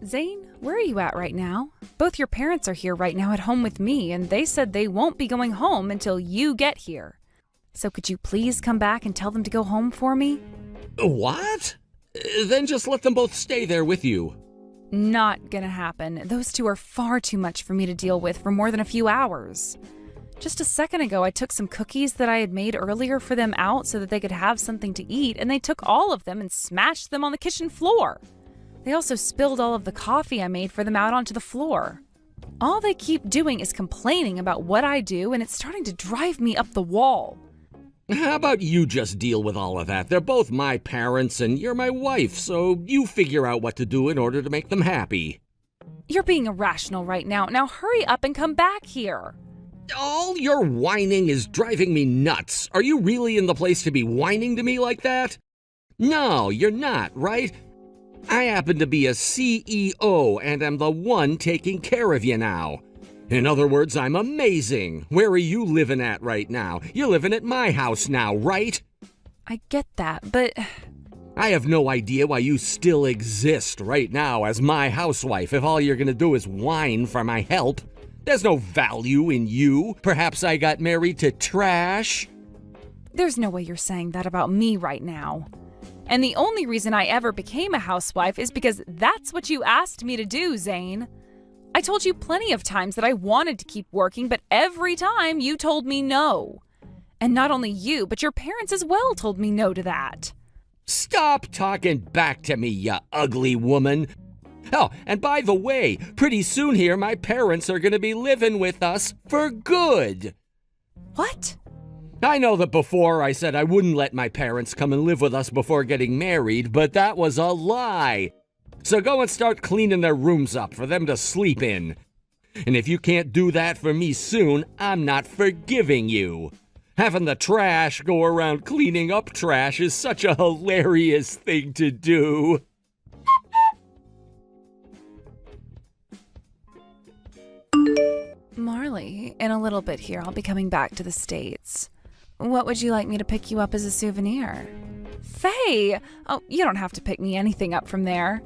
Zane, where are you at right now? Both your parents are here right now at home with me, and they said they won't be going home until you get here. So could you please come back and tell them to go home for me? What? Then just let them both stay there with you. Not gonna happen. Those two are far too much for me to deal with for more than a few hours. Just a second ago, I took some cookies that I had made earlier for them out so that they could have something to eat, and they took all of them and smashed them on the kitchen floor. They also spilled all of the coffee I made for them out onto the floor. All they keep doing is complaining about what I do, and it's starting to drive me up the wall. How about you just deal with all of that? They're both my parents and you're my wife, so you figure out what to do in order to make them happy. You're being irrational right now. Now hurry up and come back here. All your whining is driving me nuts. Are you really in the place to be whining to me like that? No, you're not, right? I happen to be a CEO and am the one taking care of you now. In other words, I'm amazing. Where are you living at right now? You're living at my house now, right? I get that, but... I have no idea why you still exist right now as my housewife if all you're gonna do is whine for my help. There's no value in you. Perhaps I got married to trash? There's no way you're saying that about me right now. And the only reason I ever became a housewife is because that's what you asked me to do, Zane. I told you plenty of times that I wanted to keep working, but every time you told me no. And not only you, but your parents as well told me no to that. Stop talking back to me, you ugly woman. Oh, and by the way, pretty soon here my parents are going to be living with us for good. What? I know that before I said I wouldn't let my parents come and live with us before getting married, but that was a lie. So go and start cleaning their rooms up for them to sleep in. And if you can't do that for me soon, I'm not forgiving you. Having the trash go around cleaning up trash is such a hilarious thing to do. Marley, in a little bit here, I'll be coming back to the States. What would you like me to pick you up as a souvenir? Faye! Oh, you don't have to pick me anything up from there.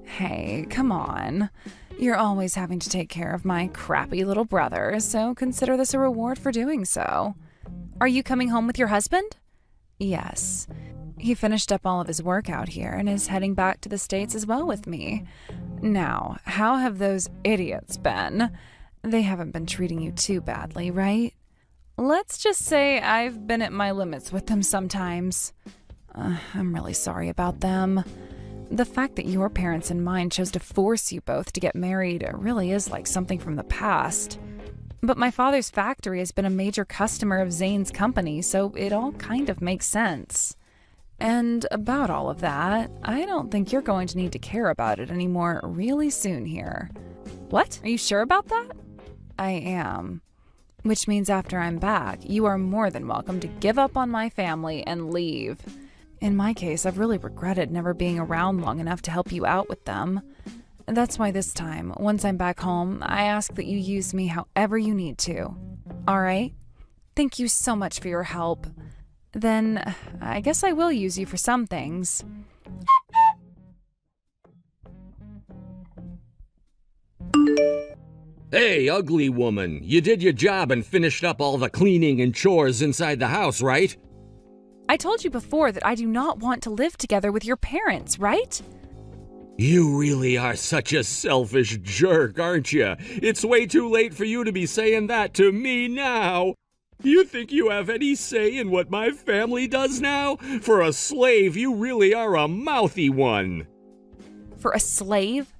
Hey, come on. You're always having to take care of my crappy little brother, so consider this a reward for doing so. Are you coming home with your husband? Yes. He finished up all of his work out here and is heading back to the States as well with me. Now, how have those idiots been? They haven't been treating you too badly, right? Let's just say I've been at my limits with them sometimes. I'm really sorry about them. The fact that your parents and mine chose to force you both to get married really is like something from the past. But my father's factory has been a major customer of Zane's company, so it all kind of makes sense. And about all of that, I don't think you're going to need to care about it anymore really soon here. What? Are you sure about that? I am. Which means after I'm back, you are more than welcome to give up on my family and leave. In my case, I've really regretted never being around long enough to help you out with them. That's why this time, once I'm back home, I ask that you use me however you need to. All right? Thank you so much for your help. Then, I guess I will use you for some things. Hey, ugly woman, you did your job and finished up all the cleaning and chores inside the house, right? I told you before that I do not want to live together with your parents, right? You really are such a selfish jerk, aren't you? It's way too late for you to be saying that to me now. You think you have any say in what my family does now? For a slave, you really are a mouthy one. For a slave?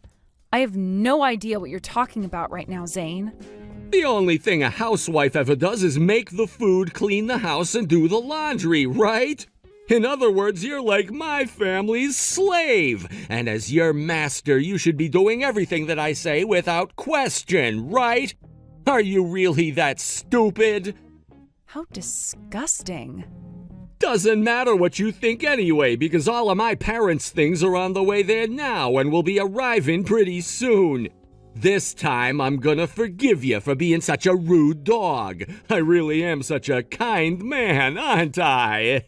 I have no idea what you're talking about right now, Zane. The only thing a housewife ever does is make the food, clean the house, and do the laundry, right? In other words, you're like my family's slave, and as your master, you should be doing everything that I say without question, right? Are you really that stupid? How disgusting. Doesn't matter what you think anyway, because all of my parents' things are on the way there now and will be arriving pretty soon. This time, I'm gonna forgive you for being such a rude dog. I really am such a kind man, aren't I?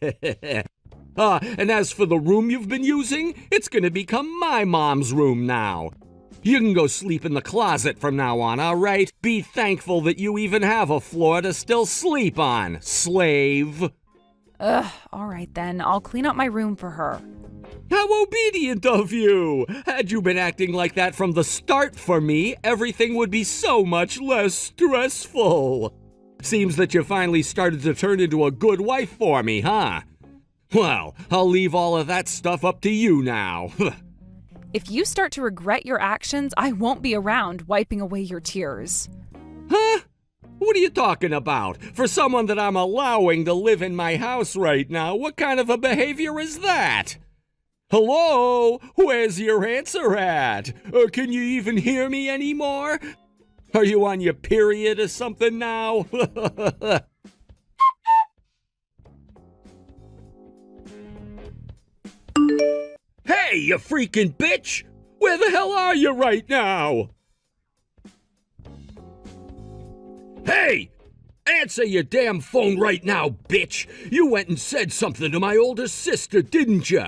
And as for the room you've been using, it's gonna become my mom's room now. You can go sleep in the closet from now on, all right? Be thankful that you even have a floor to still sleep on, slave. Ugh, all right then. I'll clean up my room for her. How obedient of you! Had you been acting like that from the start for me, everything would be so much less stressful. Seems that you finally started to turn into a good wife for me, huh? Well, I'll leave all of that stuff up to you now. If you start to regret your actions, I won't be around wiping away your tears. Huh? What are you talking about? For someone that I'm allowing to live in my house right now, what kind of a behavior is that? Hello? Where's your answer at? Can you even hear me anymore? Are you on your period or something now? Hey, you freaking bitch! Where the hell are you right now? Hey! Answer your damn phone right now, bitch! You went and said something to my older sister, didn't you?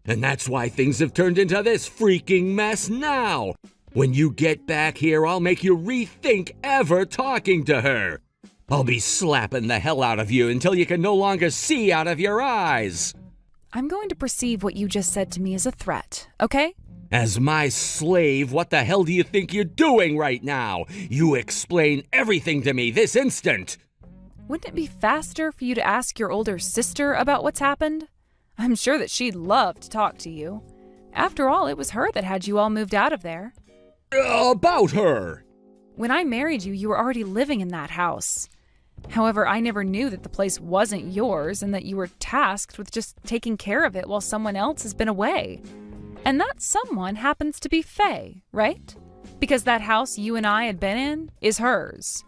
And that's why things have turned into this freaking mess now. When you get back here, I'll make you rethink ever talking to her. I'll be slapping the hell out of you until you can no longer see out of your eyes. I'm going to perceive what you just said to me as a threat, okay? As my slave, what the hell do you think you're doing right now? You explain everything to me this instant. Wouldn't it be faster for you to ask your older sister about what's happened? I'm sure that she'd love to talk to you. After all, it was her that had you all moved out of there. About her? When I married you, you were already living in that house. However, I never knew that the place wasn't yours and that you were tasked with just taking care of it while someone else has been away. And that someone happens to be Faye, right? Because that house you and I had been in is hers.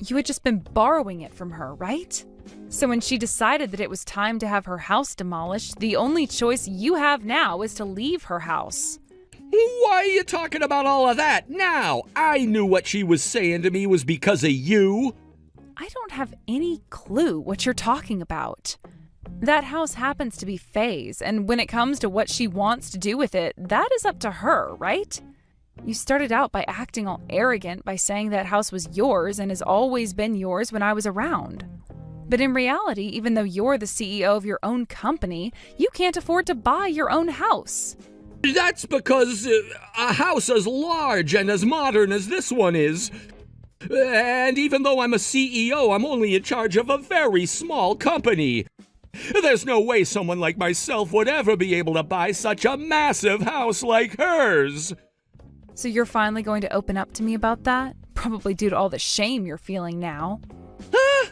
You had just been borrowing it from her, right? So when she decided that it was time to have her house demolished, the only choice you have now is to leave her house. Why are you talking about all of that now? I knew what she was saying to me was because of you. I don't have any clue what you're talking about. That house happens to be Faye's, and when it comes to what she wants to do with it, that is up to her, right? You started out by acting all arrogant by saying that house was yours and has always been yours when I was around. But in reality, even though you're the CEO of your own company, you can't afford to buy your own house. That's because a house as large and as modern as this one is. And even though I'm a CEO, I'm only in charge of a very small company. There's no way someone like myself would ever be able to buy such a massive house like hers. So you're finally going to open up to me about that? Probably due to all the shame you're feeling now. Huh?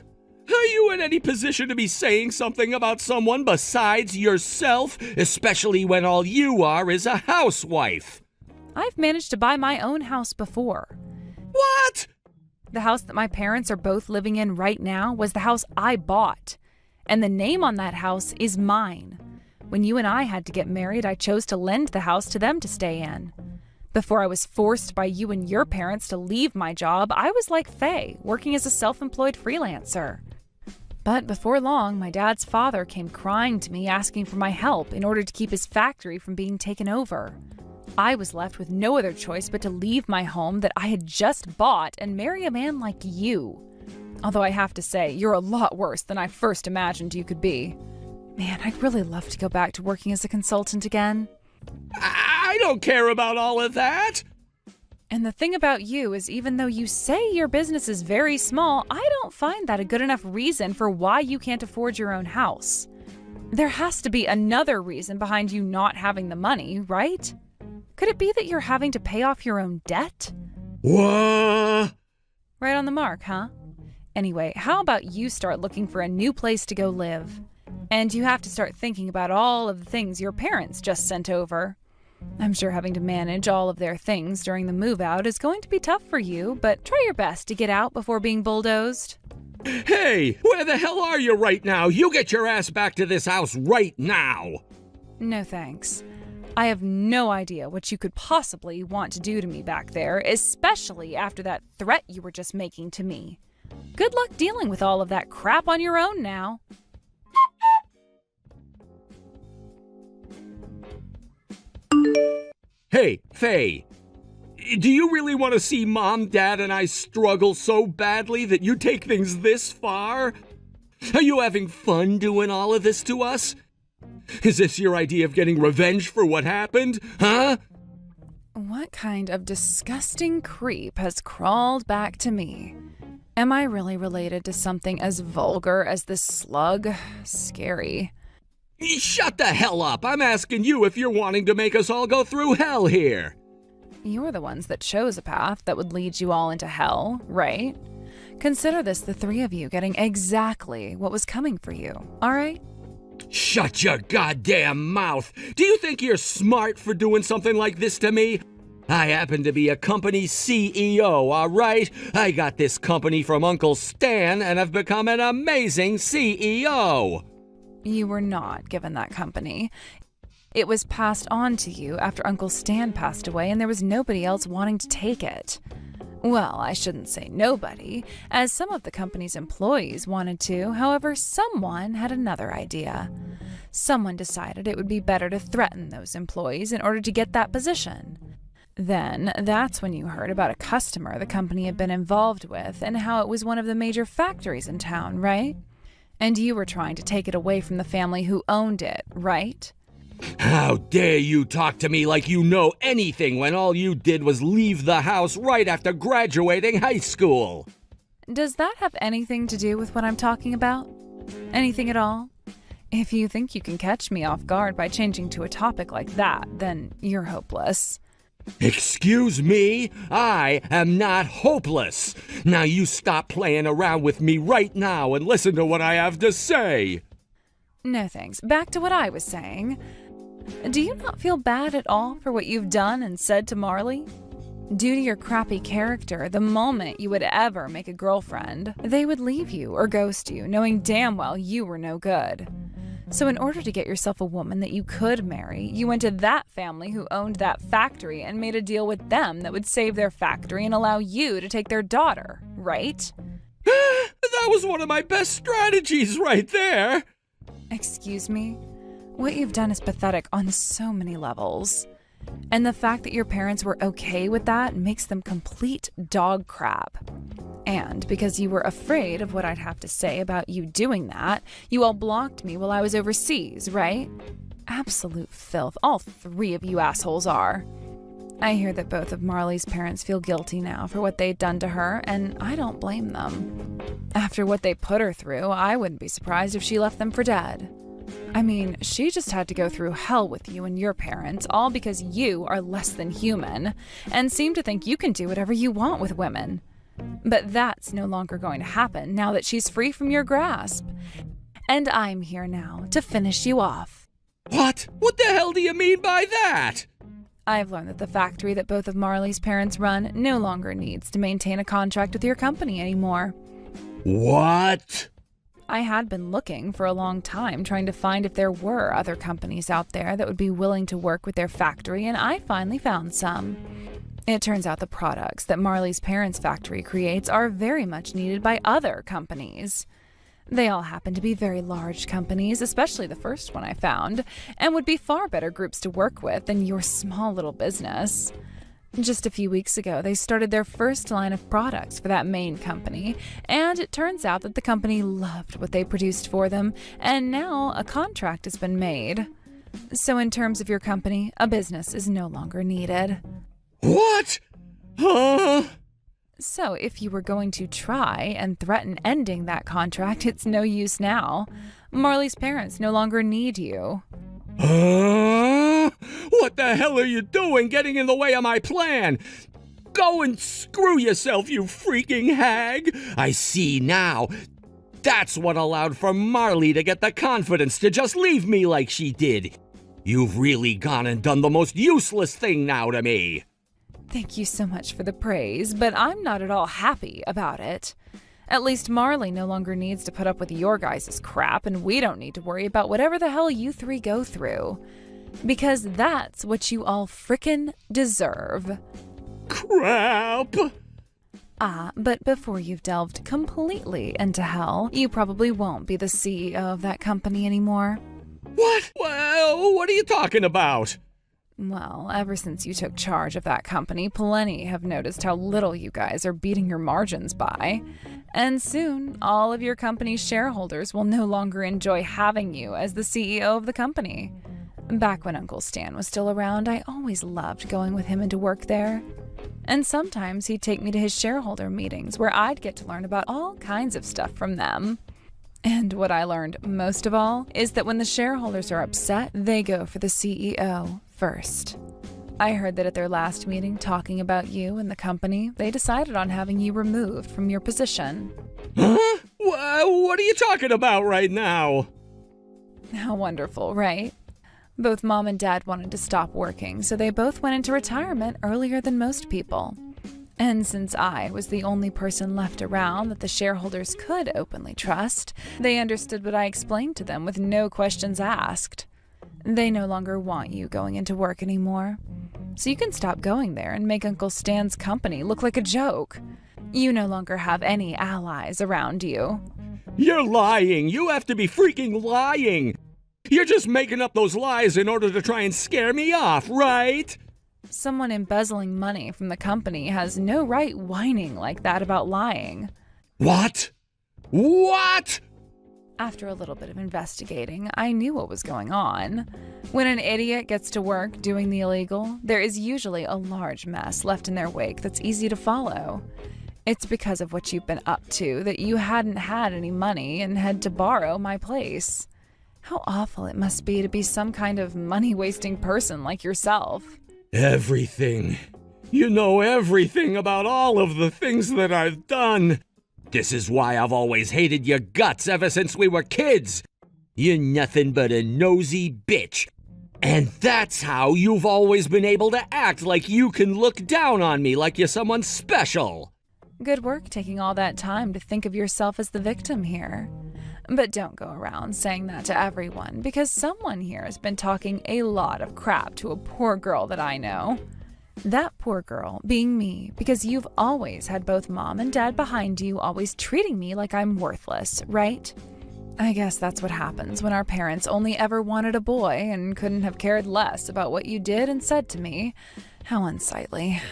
Are you in any position to be saying something about someone besides yourself, especially when all you are is a housewife? I've managed to buy my own house before. What? The house that my parents are both living in right now was the house I bought. And the name on that house is mine. When you and I had to get married, I chose to lend the house to them to stay in. Before I was forced by you and your parents to leave my job, I was like Faye, working as a self-employed freelancer. But before long, my dad's father came crying to me asking for my help in order to keep his factory from being taken over. I was left with no other choice but to leave my home that I had just bought and marry a man like you. Although I have to say, you're a lot worse than I first imagined you could be. Man, I'd really love to go back to working as a consultant again. I don't care about all of that. And the thing about you is even though you say your business is very small, I don't find that a good enough reason for why you can't afford your own house. There has to be another reason behind you not having the money, right? Could it be that you're having to pay off your own debt? What? Right on the mark, huh? Anyway, how about you start looking for a new place to go live? And you have to start thinking about all of the things your parents just sent over. I'm sure having to manage all of their things during the move out is going to be tough for you, but try your best to get out before being bulldozed. Hey, where the hell are you right now? You get your ass back to this house right now. No thanks. I have no idea what you could possibly want to do to me back there, especially after that threat you were just making to me. Good luck dealing with all of that crap on your own now. Hey, Faye, do you really want to see Mom, Dad, and I struggle so badly that you take things this far? Are you having fun doing all of this to us? Is this your idea of getting revenge for what happened, huh? What kind of disgusting creep has crawled back to me? Am I really related to something as vulgar as this slug? Scary. Shut the hell up! I'm asking you if you're wanting to make us all go through hell here. You're the ones that chose a path that would lead you all into hell, right? Consider this the three of you getting exactly what was coming for you, all right? Shut your goddamn mouth! Do you think you're smart for doing something like this to me? I happen to be a company CEO, all right? I got this company from Uncle Stan and have become an amazing CEO. You were not given that company. It was passed on to you after Uncle Stan passed away and there was nobody else wanting to take it. Well, I shouldn't say nobody, as some of the company's employees wanted to. However, someone had another idea. Someone decided it would be better to threaten those employees in order to get that position. Then, that's when you heard about a customer the company had been involved with and how it was one of the major factories in town, right? And you were trying to take it away from the family who owned it, right? How dare you talk to me like you know anything when all you did was leave the house right after graduating high school? Does that have anything to do with what I'm talking about? Anything at all? If you think you can catch me off guard by changing to a topic like that, then you're hopeless. Excuse me? I am not hopeless. Now you stop playing around with me right now and listen to what I have to say. No thanks. Back to what I was saying. Do you not feel bad at all for what you've done and said to Marley? Due to your crappy character, the moment you would ever make a girlfriend, they would leave you or ghost you, knowing damn well you were no good. So in order to get yourself a woman that you could marry, you went to that family who owned that factory and made a deal with them that would save their factory and allow you to take their daughter, right? That was one of my best strategies right there. Excuse me? What you've done is pathetic on so many levels. And the fact that your parents were okay with that makes them complete dog crap. And because you were afraid of what I'd have to say about you doing that, you all blocked me while I was overseas, right? Absolute filth, all three of you assholes are. I hear that both of Marley's parents feel guilty now for what they'd done to her, and I don't blame them. After what they put her through, I wouldn't be surprised if she left them for dead. I mean, she just had to go through hell with you and your parents, all because you are less than human, and seem to think you can do whatever you want with women. But that's no longer going to happen now that she's free from your grasp. And I'm here now to finish you off. What? What the hell do you mean by that? I've learned that the factory that both of Marley's parents run no longer needs to maintain a contract with your company anymore. What? I had been looking for a long time, trying to find if there were other companies out there that would be willing to work with their factory, and I finally found some. It turns out the products that Marley's parents' factory creates are very much needed by other companies. They all happen to be very large companies, especially the first one I found, and would be far better groups to work with than your small little business. Just a few weeks ago, they started their first line of products for that main company, and it turns out that the company loved what they produced for them, and now a contract has been made. So in terms of your company, a business is no longer needed. What? Huh? So if you were going to try and threaten ending that contract, it's no use now. Marley's parents no longer need you. What the hell are you doing getting in the way of my plan? Go and screw yourself, you freaking hag! I see now. That's what allowed for Marley to get the confidence to just leave me like she did. You've really gone and done the most useless thing now to me. Thank you so much for the praise, but I'm not at all happy about it. At least Marley no longer needs to put up with your guys' crap, and we don't need to worry about whatever the hell you three go through. Because that's what you all frickin' deserve. Crap! But before you've delved completely into hell, you probably won't be the CEO of that company anymore. What? Well, what are you talking about? Well, ever since you took charge of that company, plenty have noticed how little you guys are beating your margins by. And soon, all of your company's shareholders will no longer enjoy having you as the CEO of the company. Back when Uncle Stan was still around, I always loved going with him into work there. And sometimes he'd take me to his shareholder meetings where I'd get to learn about all kinds of stuff from them. And what I learned most of all is that when the shareholders are upset, they go for the CEO first. I heard that at their last meeting talking about you and the company, they decided on having you removed from your position. Huh? What are you talking about right now? How wonderful, right? Both Mom and Dad wanted to stop working, so they both went into retirement earlier than most people. And since I was the only person left around that the shareholders could openly trust, they understood what I explained to them with no questions asked. They no longer want you going into work anymore. So you can stop going there and make Uncle Stan's company look like a joke. You no longer have any allies around you. You're lying! You have to be freaking lying! You're just making up those lies in order to try and scare me off, right? Someone embezzling money from the company has no right whining like that about lying. What? What? After a little bit of investigating, I knew what was going on. When an idiot gets to work doing the illegal, there is usually a large mess left in their wake that's easy to follow. It's because of what you've been up to that you hadn't had any money and had to borrow my place. How awful it must be to be some kind of money-wasting person like yourself. Everything. You know everything about all of the things that I've done. This is why I've always hated your guts ever since we were kids. You're nothing but a nosy bitch. And that's how you've always been able to act like you can look down on me like you're someone special. Good work taking all that time to think of yourself as the victim here. But don't go around saying that to everyone, because someone here has been talking a lot of crap to a poor girl that I know. That poor girl being me, because you've always had both Mom and Dad behind you, always treating me like I'm worthless, right? I guess that's what happens when our parents only ever wanted a boy and couldn't have cared less about what you did and said to me. How unsightly.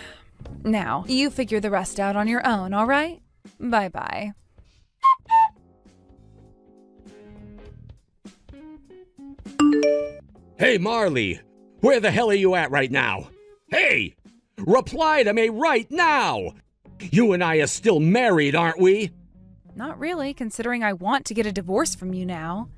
Now, you figure the rest out on your own, all right? Bye-bye. Hey, Marley, where the hell are you at right now? Hey, reply to me right now! You and I are still married, aren't we? Not really, considering I want to get a divorce from you now.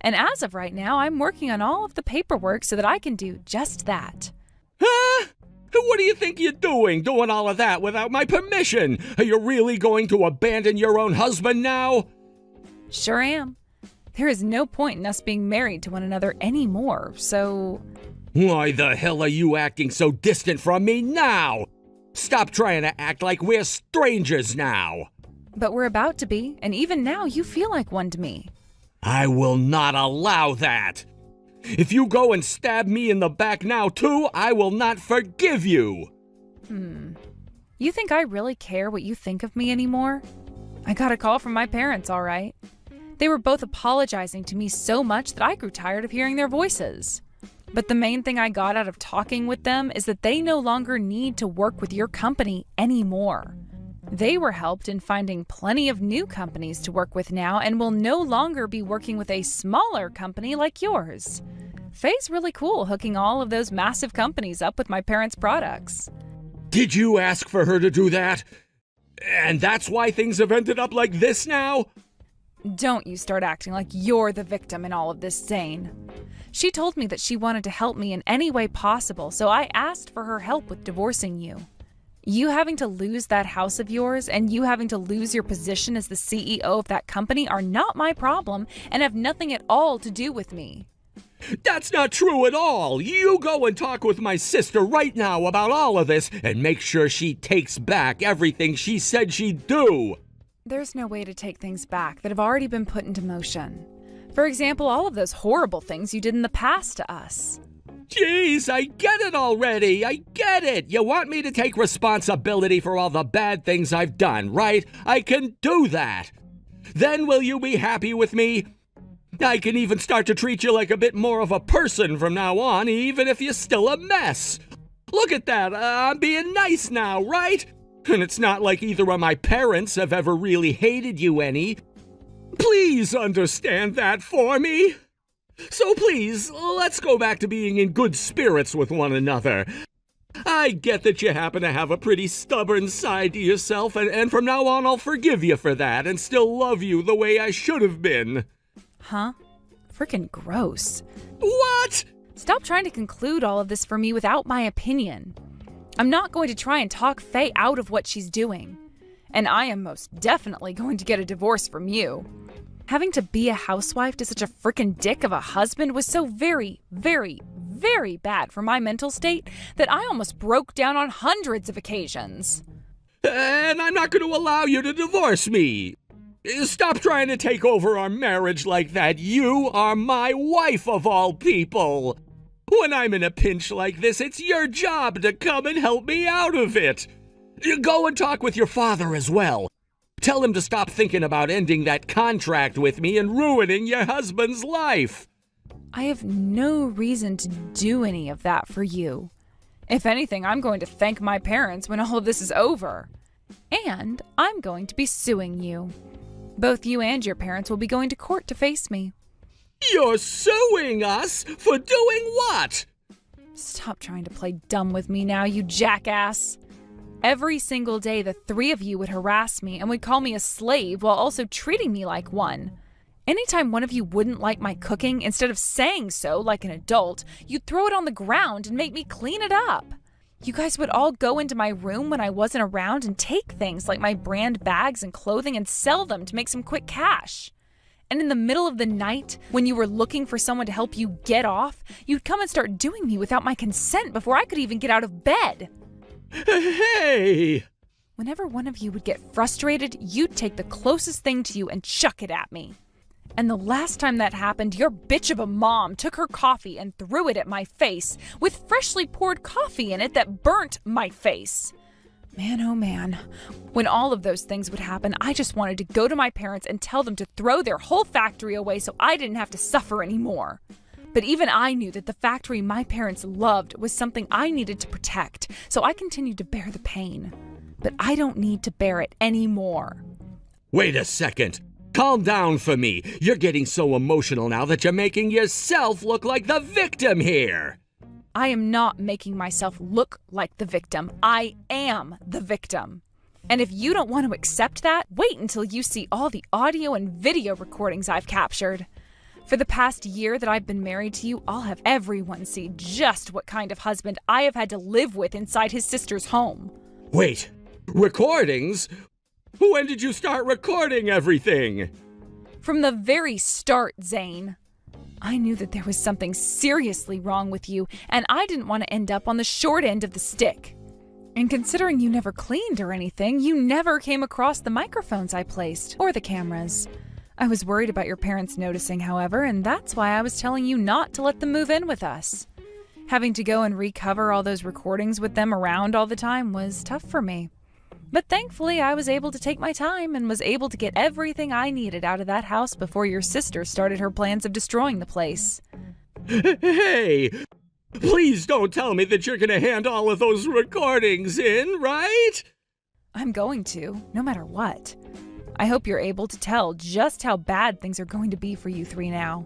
And as of right now, I'm working on all of the paperwork so that I can do just that. Huh? What do you think you're doing all of that without my permission? Are you really going to abandon your own husband now? Sure am. There is no point in us being married to one another anymore, so... Why the hell are you acting so distant from me now? Stop trying to act like we're strangers now. But we're about to be, and even now you feel like one to me. I will not allow that. If you go and stab me in the back now too, I will not forgive you. You think I really care what you think of me anymore? I got a call from my parents, all right. They were both apologizing to me so much that I grew tired of hearing their voices. But the main thing I got out of talking with them is that they no longer need to work with your company anymore. They were helped in finding plenty of new companies to work with now and will no longer be working with a smaller company like yours. Faye's really cool hooking all of those massive companies up with my parents' products. Did you ask for her to do that? And that's why things have ended up like this now? Don't you start acting like you're the victim in all of this, Zane. She told me that she wanted to help me in any way possible, so I asked for her help with divorcing you. You having to lose that house of yours and you having to lose your position as the CEO of that company are not my problem and have nothing at all to do with me. That's not true at all. You go and talk with my sister right now about all of this and make sure she takes back everything she said she'd do. There's no way to take things back that have already been put into motion. For example, all of those horrible things you did in the past to us. Jeez, I get it already. I get it. You want me to take responsibility for all the bad things I've done, right? I can do that. Then will you be happy with me? I can even start to treat you like a bit more of a person from now on, even if you're still a mess. Look at that, I'm being nice now, right? And it's not like either of my parents have ever really hated you any. Please understand that for me. So please, let's go back to being in good spirits with one another. I get that you happen to have a pretty stubborn side to yourself, and from now on I'll forgive you for that and still love you the way I should have been. Huh? Frickin' gross. What? Stop trying to conclude all of this for me without my opinion. I'm not going to try and talk Faye out of what she's doing. And I am most definitely going to get a divorce from you. Having to be a housewife to such a frickin' dick of a husband was so very, very, very bad for my mental state that I almost broke down on hundreds of occasions. And I'm not going to allow you to divorce me. Stop trying to take over our marriage like that. You are my wife of all people. When I'm in a pinch like this, it's your job to come and help me out of it. Go and talk with your father as well. Tell him to stop thinking about ending that contract with me and ruining your husband's life. I have no reason to do any of that for you. If anything, I'm going to thank my parents when all of this is over. And I'm going to be suing you. Both you and your parents will be going to court to face me. You're suing us for doing what? Stop trying to play dumb with me now, you jackass. Every single day, the three of you would harass me and would call me a slave while also treating me like one. Anytime one of you wouldn't like my cooking, instead of saying so like an adult, you'd throw it on the ground and make me clean it up. You guys would all go into my room when I wasn't around and take things like my brand bags and clothing and sell them to make some quick cash. And in the middle of the night, when you were looking for someone to help you get off, you'd come and start doing me without my consent before I could even get out of bed. Hey! Whenever one of you would get frustrated, you'd take the closest thing to you and chuck it at me. And the last time that happened, your bitch of a mom took her coffee and threw it at my face with freshly poured coffee in it that burnt my face. Man, oh man. When all of those things would happen, I just wanted to go to my parents and tell them to throw their whole factory away so I didn't have to suffer anymore. But even I knew that the factory my parents loved was something I needed to protect, so I continued to bear the pain. But I don't need to bear it anymore. Wait a second. Calm down for me. You're getting so emotional now that you're making yourself look like the victim here. I am not making myself look like the victim. I am the victim. And if you don't want to accept that, wait until you see all the audio and video recordings I've captured. For the past year that I've been married to you, I'll have everyone see just what kind of husband I have had to live with inside his sister's home. Wait, recordings? When did you start recording everything? From the very start, Zane. I knew that there was something seriously wrong with you, and I didn't want to end up on the short end of the stick. And considering you never cleaned or anything, you never came across the microphones I placed, or the cameras. I was worried about your parents noticing, however, and that's why I was telling you not to let them move in with us. Having to go and recover all those recordings with them around all the time was tough for me. But thankfully, I was able to take my time and was able to get everything I needed out of that house before your sister started her plans of destroying the place. Hey! Please don't tell me that you're going to hand all of those recordings in, right? I'm going to, no matter what. I hope you're able to tell just how bad things are going to be for you three now.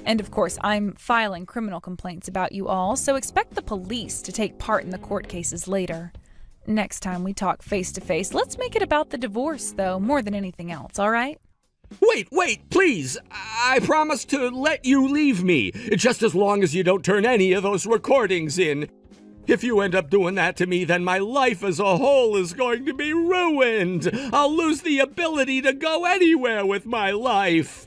And of course, I'm filing criminal complaints about you all, so expect the police to take part in the court cases later. Next time we talk face to face, let's make it about the divorce, though, more than anything else, all right? Wait, please. I promise to let you leave me, just as long as you don't turn any of those recordings in. If you end up doing that to me, then my life as a whole is going to be ruined. I'll lose the ability to go anywhere with my life.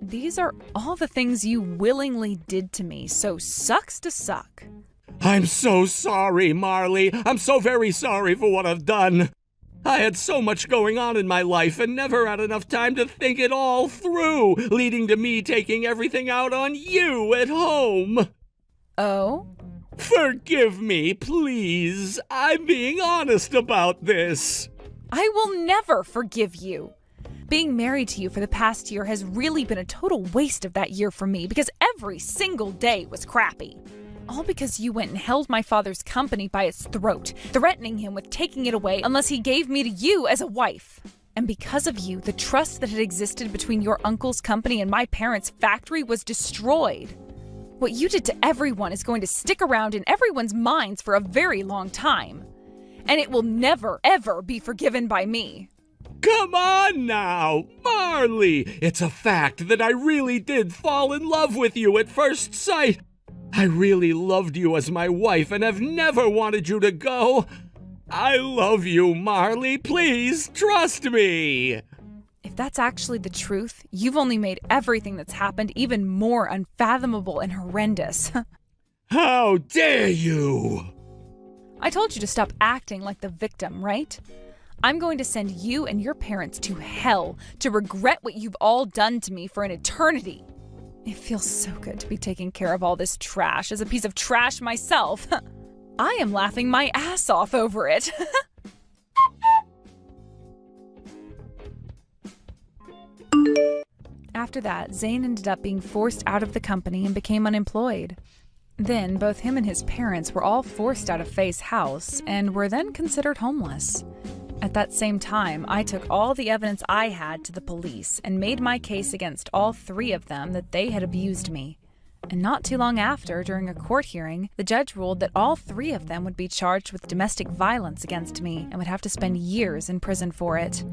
These are all the things you willingly did to me, so sucks to suck. I'm so sorry, Marley. I'm so very sorry for what I've done. I had so much going on in my life and never had enough time to think it all through, leading to me taking everything out on you at home. Oh? Forgive me, please. I'm being honest about this. I will never forgive you. being married to you for the past year has really been a total waste of that year for me because every single day was crappy. All because you went and held my father's company by its throat, threatening him with taking it away unless he gave me to you as a wife. And because of you, the trust that had existed between your uncle's company and my parents' factory was destroyed. What you did to everyone is going to stick around in everyone's minds for a very long time. And it will never, ever be forgiven by me. Come on now, Marley! It's a fact that I really did fall in love with you at first sight. I really loved you as my wife and have never wanted you to go. I love you, Marley. Please trust me. If that's actually the truth, you've only made everything that's happened even more unfathomable and horrendous. How dare you! I told you to stop acting like the victim, right? I'm going to send you and your parents to hell to regret what you've all done to me for an eternity. It feels so good to be taking care of all this trash as a piece of trash myself. I am laughing my ass off over it. After that, Zane ended up being forced out of the company and became unemployed. Then, both him and his parents were all forced out of Faye's house and were then considered homeless. At that same time, I took all the evidence I had to the police and made my case against all three of them that they had abused me. And not too long after, during a court hearing, the judge ruled that all three of them would be charged with domestic violence against me and would have to spend years in prison for it.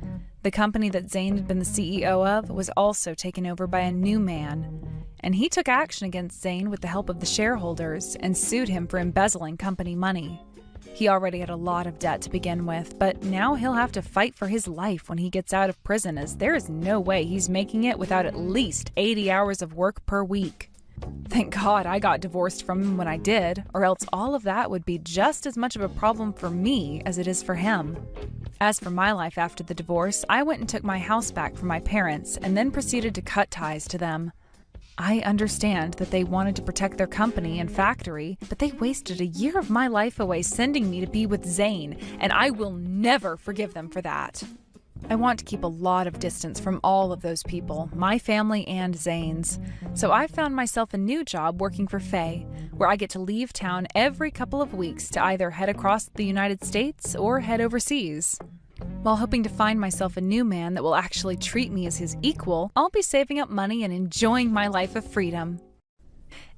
The company that Zane had been the CEO of was also taken over by a new man, and he took action against Zane with the help of the shareholders and sued him for embezzling company money. He already had a lot of debt to begin with, but now he'll have to fight for his life when he gets out of prison, as there is no way he's making it without at least 80 hours of work per week. Thank God I got divorced from him when I did, or else all of that would be just as much of a problem for me as it is for him. As for my life after the divorce, I went and took my house back from my parents and then proceeded to cut ties to them. I understand that they wanted to protect their company and factory, but they wasted a year of my life away sending me to be with Zane, and I will never forgive them for that. I want to keep a lot of distance from all of those people, my family and Zane's. So I found myself a new job working for Faye, where I get to leave town every couple of weeks to either head across the United States or head overseas. While hoping to find myself a new man that will actually treat me as his equal, I'll be saving up money and enjoying my life of freedom.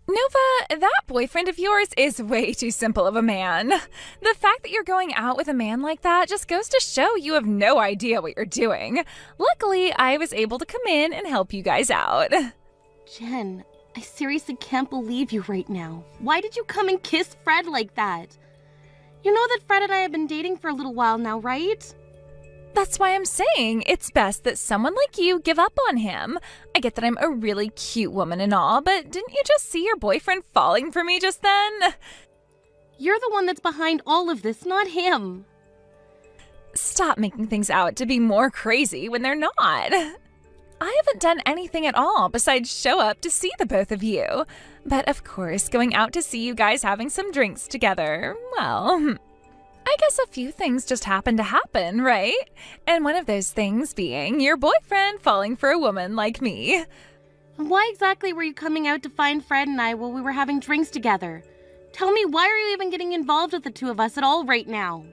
Nova, that boyfriend of yours is way too simple of a man. The fact that you're going out with a man like that just goes to show you have no idea what you're doing. Luckily, I was able to come in and help you guys out. Jen, I seriously can't believe you right now. Why did you come and kiss Fred like that? You know that Fred and I have been dating for a little while now, right? That's why I'm saying it's best that someone like you give up on him. I get that I'm a really cute woman and all, but didn't you just see your boyfriend falling for me just then? You're the one that's behind all of this, not him. Stop making things out to be more crazy when they're not. I haven't done anything at all besides show up to see the both of you. But of course, going out to see you guys having some drinks together, well, I guess a few things just happened to happen, right? And one of those things being your boyfriend falling for a woman like me. Why exactly were you coming out to find Fred and I while we were having drinks together? Tell me, why are you even getting involved with the two of us at all right now?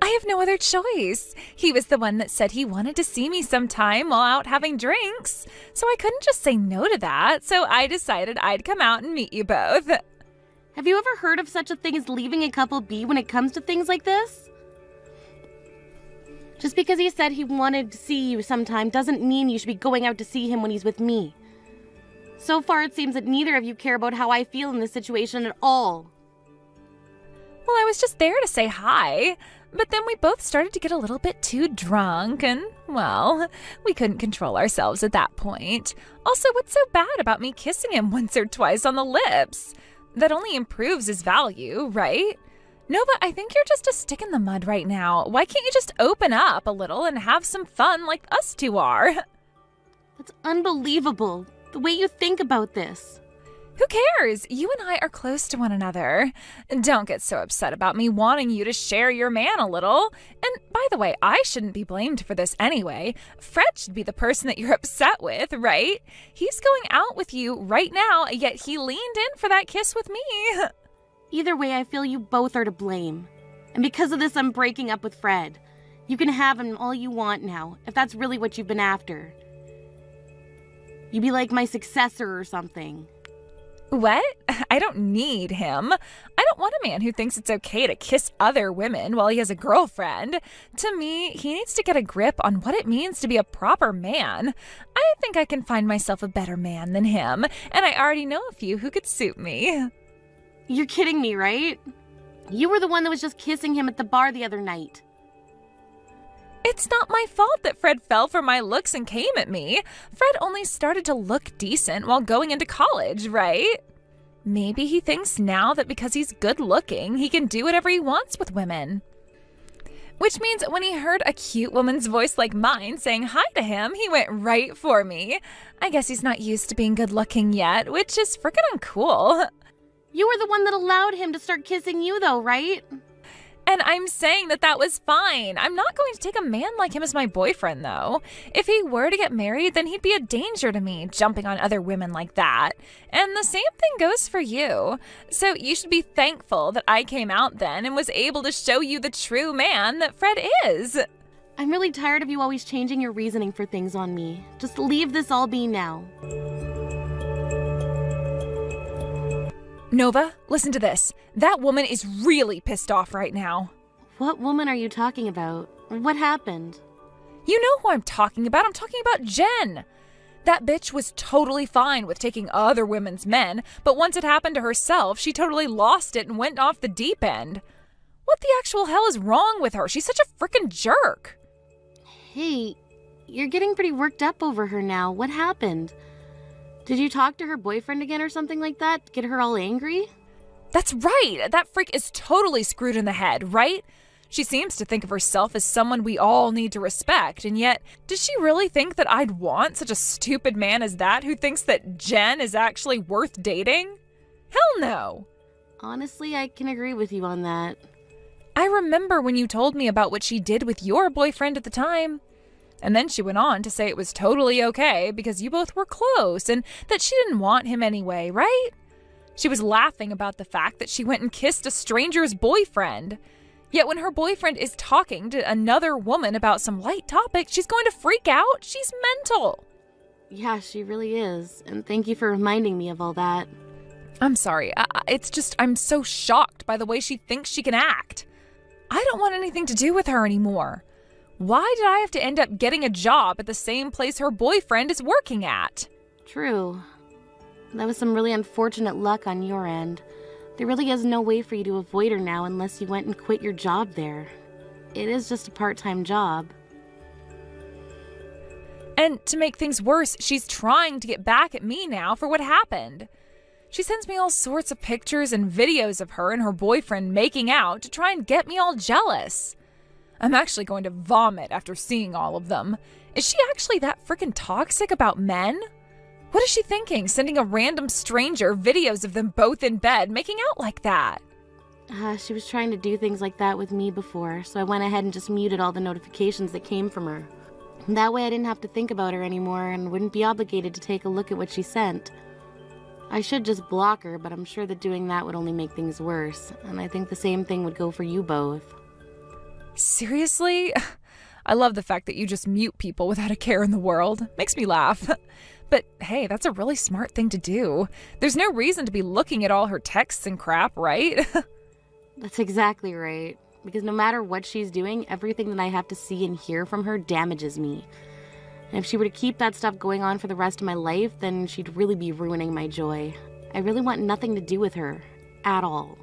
I have no other choice. He was the one that said he wanted to see me sometime while out having drinks. So I couldn't just say no to that, so I decided I'd come out and meet you both. Have you ever heard of such a thing as leaving a couple be when it comes to things like this? Just because he said he wanted to see you sometime doesn't mean you should be going out to see him when he's with me. So far, it seems that neither of you care about how I feel in this situation at all. Well, I was just there to say hi, but then we both started to get a little bit too drunk and, well, we couldn't control ourselves at that point. Also, what's so bad about me kissing him once or twice on the lips? That only improves his value, right? Nova, I think you're just a stick in the mud right now. Why can't you just open up a little and have some fun like us two are? That's unbelievable, the way you think about this. Who cares? You and I are close to one another. Don't get so upset about me wanting you to share your man a little. And by the way, I shouldn't be blamed for this anyway. Fred should be the person that you're upset with, right? He's going out with you right now, yet he leaned in for that kiss with me. Either way, I feel you both are to blame. And because of this, I'm breaking up with Fred. You can have him all you want now, if that's really what you've been after. You'd be like my successor or something. What? I don't need him. I don't want a man who thinks it's okay to kiss other women while he has a girlfriend. To me, he needs to get a grip on what it means to be a proper man. I think I can find myself a better man than him, and I already know a few who could suit me. You're kidding me, right? You were the one that was just kissing him at the bar the other night. It's not my fault that Fred fell for my looks and came at me. Fred only started to look decent while going into college, right? Maybe he thinks now that because he's good looking, he can do whatever he wants with women. Which means when he heard a cute woman's voice like mine saying hi to him, he went right for me. I guess he's not used to being good looking yet, which is freaking uncool. You were the one that allowed him to start kissing you though, right? And I'm saying that that was fine. I'm not going to take a man like him as my boyfriend, though. If he were to get married, then he'd be a danger to me, jumping on other women like that. And the same thing goes for you. So you should be thankful that I came out then and was able to show you the true man that Fred is. I'm really tired of you always changing your reasoning for things on me. Just leave this all be now. Nova, listen to this. That woman is really pissed off right now. What woman are you talking about? What happened? You know who I'm talking about. I'm talking about Jen. That bitch was totally fine with taking other women's men, but once it happened to herself, she totally lost it and went off the deep end. What the actual hell is wrong with her? She's such a frickin' jerk. Hey, you're getting pretty worked up over her now. What happened? Did you talk to her boyfriend again or something like that? Get her all angry? That's right. That freak is totally screwed in the head, right? She seems to think of herself as someone we all need to respect, and yet, does she really think that I'd want such a stupid man as that who thinks that Jen is actually worth dating? Hell no. Honestly, I can agree with you on that. I remember when you told me about what she did with your boyfriend at the time. And then she went on to say it was totally okay because you both were close and that she didn't want him anyway, right? She was laughing about the fact that she went and kissed a stranger's boyfriend. Yet when her boyfriend is talking to another woman about some light topic, she's going to freak out. She's mental. Yeah, she really is. And thank you for reminding me of all that. I'm sorry. It's just I'm so shocked by the way she thinks she can act. I don't want anything to do with her anymore. Why did I have to end up getting a job at the same place her boyfriend is working at? True. That was some really unfortunate luck on your end. There really is no way for you to avoid her now unless you went and quit your job there. It is just a part-time job. And to make things worse, she's trying to get back at me now for what happened. She sends me all sorts of pictures and videos of her and her boyfriend making out to try and get me all jealous. I'm actually going to vomit after seeing all of them. Is she actually that freaking toxic about men? What is she thinking, sending a random stranger videos of them both in bed making out like that? She was trying to do things like that with me before, so I went ahead and just muted all the notifications that came from her. That way I didn't have to think about her anymore and wouldn't be obligated to take a look at what she sent. I should just block her, but I'm sure that doing that would only make things worse, and I think the same thing would go for you both. Seriously? I love the fact that you just mute people without a care in the world. Makes me laugh. But hey, that's a really smart thing to do. There's no reason to be looking at all her texts and crap, right? That's exactly right. Because no matter what she's doing, everything that I have to see and hear from her damages me. And if she were to keep that stuff going on for the rest of my life, then she'd really be ruining my joy. I really want nothing to do with her. At all.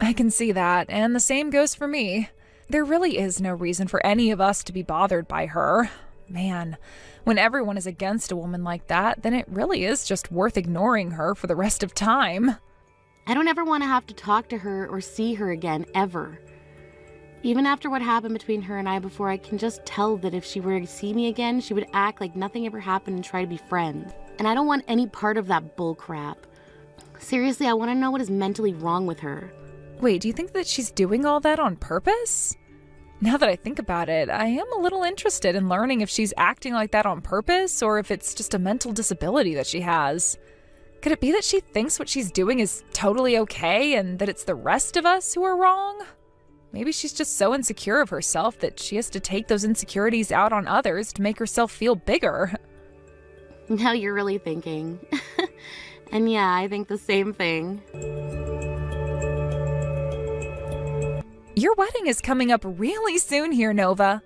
I can see that, and the same goes for me. There really is no reason for any of us to be bothered by her. Man, when everyone is against a woman like that, then it really is just worth ignoring her for the rest of time. I don't ever want to have to talk to her or see her again, ever. Even after what happened between her and I before, I can just tell that if she were to see me again, she would act like nothing ever happened and try to be friends. and I don't want any part of that bull crap. Seriously, I want to know what is mentally wrong with her. Wait, do you think that she's doing all that on purpose? Now that I think about it, I am a little interested in learning if she's acting like that on purpose or if it's just a mental disability that she has. Could it be that she thinks what she's doing is totally okay and that it's the rest of us who are wrong? Maybe she's just so insecure of herself that she has to take those insecurities out on others to make herself feel bigger. Now you're really thinking. And yeah, I think the same thing. Your wedding is coming up really soon here, Nova.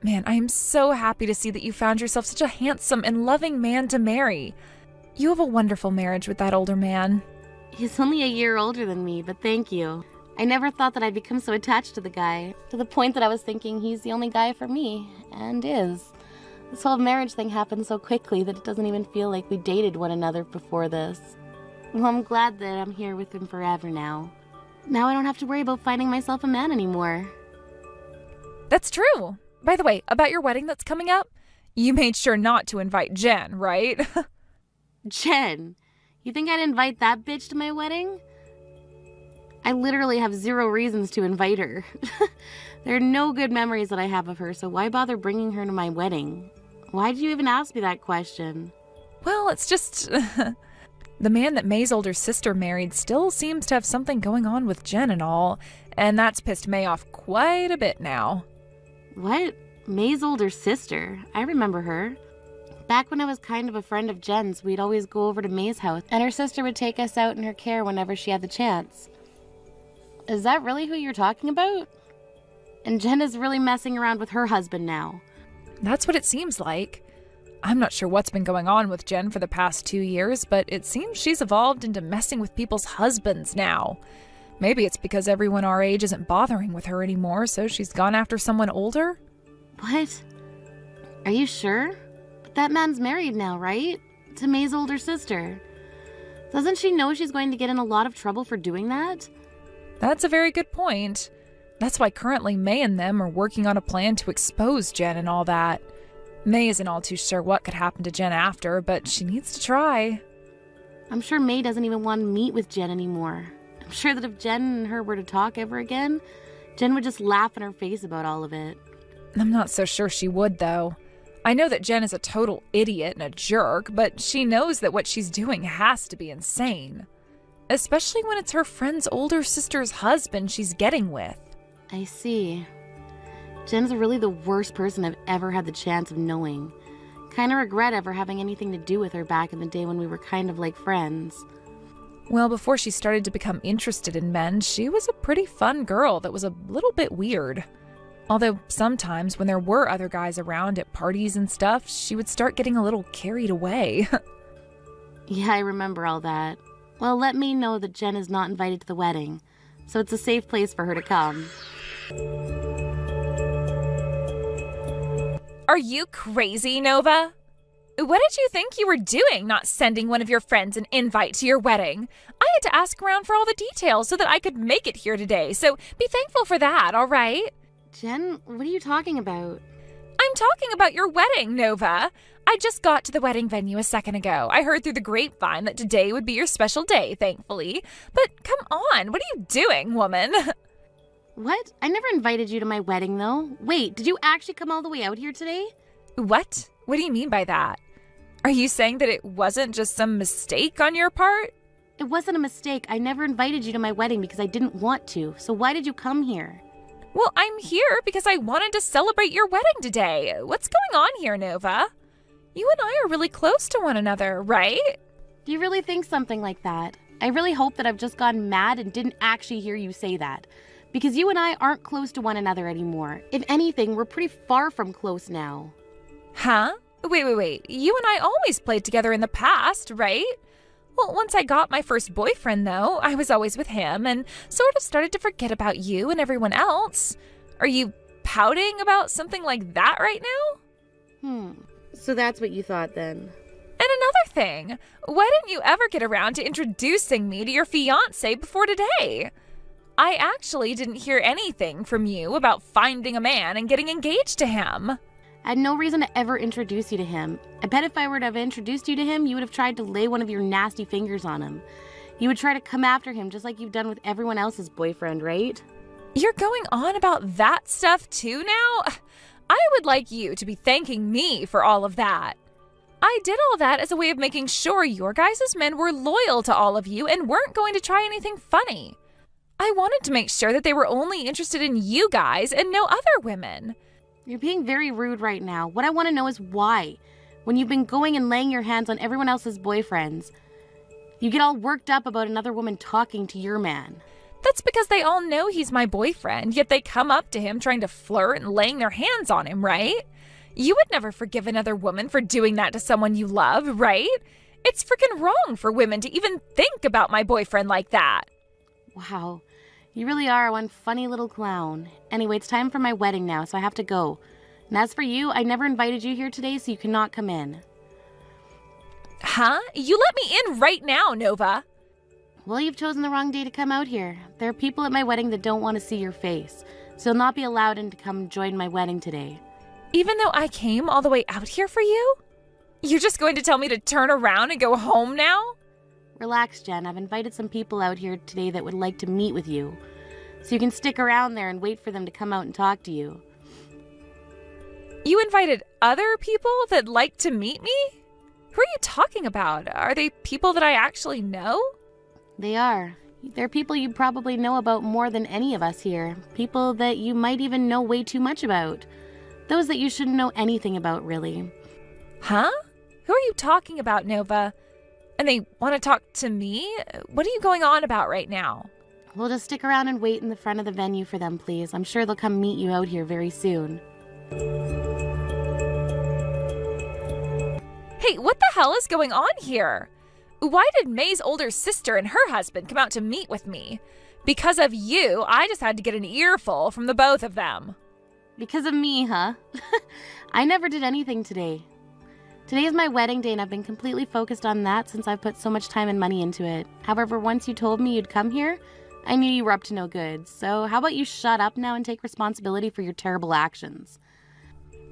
Man, I am so happy to see that you found yourself such a handsome and loving man to marry. You have a wonderful marriage with that older man. He's only a year older than me, but thank you. I never thought that I'd become so attached to the guy, to the point that I was thinking he's the only guy for me, and is. This whole marriage thing happened so quickly that it doesn't even feel like we dated one another before this. Well, I'm glad that I'm here with him forever now. Now I don't have to worry about finding myself a man anymore. That's true. By the way, about your wedding that's coming up, you made sure not to invite Jen, right? Jen, you think I'd invite that bitch to my wedding? I literally have 0 reasons to invite her. There are no good memories that I have of her, so why bother bringing her to my wedding? Why did you even ask me that question? Well, it's just... The man that May's older sister married still seems to have something going on with Jen and all, and that's pissed May off quite a bit now. What? May's older sister? I remember her. Back when I was kind of a friend of Jen's, we'd always go over to May's house, and her sister would take us out in her care whenever she had the chance. Is that really who you're talking about? And Jen is really messing around with her husband now. That's what it seems like. I'm not sure what's been going on with Jen for the past 2 years, but it seems she's evolved into messing with people's husbands now. Maybe it's because everyone our age isn't bothering with her anymore, so she's gone after someone older? What? Are you sure? But that man's married now, right? To May's older sister. Doesn't she know she's going to get in a lot of trouble for doing that? That's a very good point. That's why currently May and them are working on a plan to expose Jen and all that. May isn't all too sure what could happen to Jen after, but she needs to try. I'm sure May doesn't even want to meet with Jen anymore. I'm sure that if Jen and her were to talk ever again, Jen would just laugh in her face about all of it. I'm not so sure she would, though. I know that Jen is a total idiot and a jerk, but she knows that what she's doing has to be insane. Especially when it's her friend's older sister's husband she's getting with. I see. Jen's really the worst person I've ever had the chance of knowing. Kinda regret ever having anything to do with her back in the day when we were kind of like friends. Well, before she started to become interested in men, she was a pretty fun girl that was a little bit weird. Although sometimes when there were other guys around at parties and stuff, she would start getting a little carried away. Yeah, I remember all that. Well, let me know that Jen is not invited to the wedding, so it's a safe place for her to come. Are you crazy, Nova? What did you think you were doing, not sending one of your friends an invite to your wedding? I had to ask around for all the details so that I could make it here today, so be thankful for that, all right? Jen, what are you talking about? I'm talking about your wedding, Nova. I just got to the wedding venue a second ago. I heard through the grapevine that today would be your special day, thankfully. But come on, what are you doing, woman? What? I never invited you to my wedding, though. Wait, did you actually come all the way out here today? What? What do you mean by that? Are you saying that it wasn't just some mistake on your part? It wasn't a mistake. I never invited you to my wedding because I didn't want to. So why did you come here? Well, I'm here because I wanted to celebrate your wedding today. What's going on here, Nova? You and I are really close to one another, right? Do you really think something like that? I really hope that I've just gone mad and didn't actually hear you say that. Because you and I aren't close to one another anymore. If anything, we're pretty far from close now. Huh? Wait. You and I always played together in the past, right? Well, once I got my first boyfriend, though, I was always with him and sort of started to forget about you and everyone else. Are you pouting about something like that right now? So that's what you thought then. And another thing, why didn't you ever get around to introducing me to your fiancé before today? I actually didn't hear anything from you about finding a man and getting engaged to him. I had no reason to ever introduce you to him. I bet if I were to have introduced you to him, you would have tried to lay one of your nasty fingers on him. You would try to come after him just like you've done with everyone else's boyfriend, right? You're going on about that stuff too now? I would like you to be thanking me for all of that. I did all that as a way of making sure your guys' men were loyal to all of you and weren't going to try anything funny. I wanted to make sure that they were only interested in you guys and no other women. You're being very rude right now. What I want to know is why. When you've been going and laying your hands on everyone else's boyfriends, you get all worked up about another woman talking to your man. That's because they all know he's my boyfriend, yet they come up to him trying to flirt and laying their hands on him, right? You would never forgive another woman for doing that to someone you love, right? It's freaking wrong for women to even think about my boyfriend like that. Wow, you really are one funny little clown. Anyway, it's time for my wedding now, so I have to go. And as for you, I never invited you here today, so you cannot come in. Huh? You let me in right now, Nova. Well, you've chosen the wrong day to come out here. There are people at my wedding that don't want to see your face, so you'll not be allowed in to come join my wedding today. Even though I came all the way out here for you? You're just going to tell me to turn around and go home now? Relax, Jen. I've invited some people out here today that would like to meet with you, so you can stick around there and wait for them to come out and talk to you. You invited other people that like to meet me? Who are you talking about? Are they people that I actually know? They are. They're people you probably know about more than any of us here. People that you might even know way too much about. Those that you shouldn't know anything about, really. Huh? Who are you talking about, Nova? And they want to talk to me? What are you going on about right now? We'll just stick around and wait in the front of the venue for them, please. I'm sure they'll come meet you out here very soon. Hey, what the hell is going on here? Why did May's older sister and her husband come out to meet with me? Because of you, I just had to get an earful from the both of them. Because of me, huh? I never did anything today. Today is my wedding day and I've been completely focused on that since I've put so much time and money into it. However, once you told me you'd come here, I knew you were up to no good. So how about you shut up now and take responsibility for your terrible actions?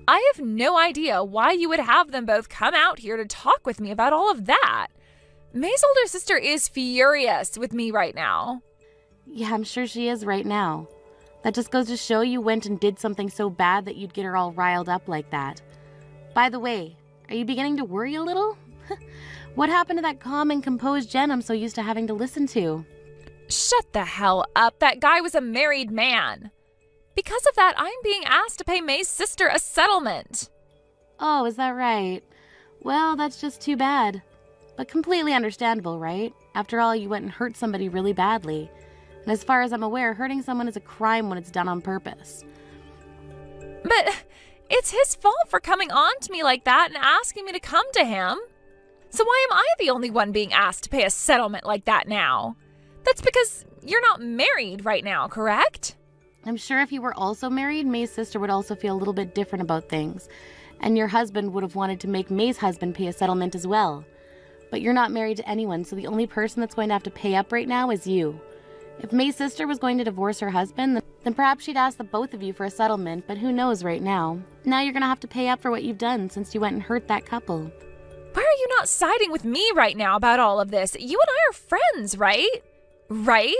I have no idea why you would have them both come out here to talk with me about all of that. May's older sister is furious with me right now. Yeah, I'm sure she is right now. That just goes to show you went and did something so bad that you'd get her all riled up like that. By the way, are you beginning to worry a little? What happened to that calm and composed Jen I'm so used to having to listen to? Shut the hell up. That guy was a married man. Because of that, I'm being asked to pay May's sister a settlement. Oh, is that right? Well, that's just too bad. But completely understandable, right? After all, you went and hurt somebody really badly. And as far as I'm aware, hurting someone is a crime when it's done on purpose. But it's his fault for coming on to me like that and asking me to come to him. So why am I the only one being asked to pay a settlement like that now? That's because you're not married right now, correct? I'm sure if you were also married, May's sister would also feel a little bit different about things. And your husband would have wanted to make May's husband pay a settlement as well. But you're not married to anyone, so the only person that's going to have to pay up right now is you. If May's sister was going to divorce her husband, then perhaps she'd ask the both of you for a settlement, but who knows right now. Now you're going to have to pay up for what you've done since you went and hurt that couple. Why are you not siding with me right now about all of this? You and I are friends, right? Right?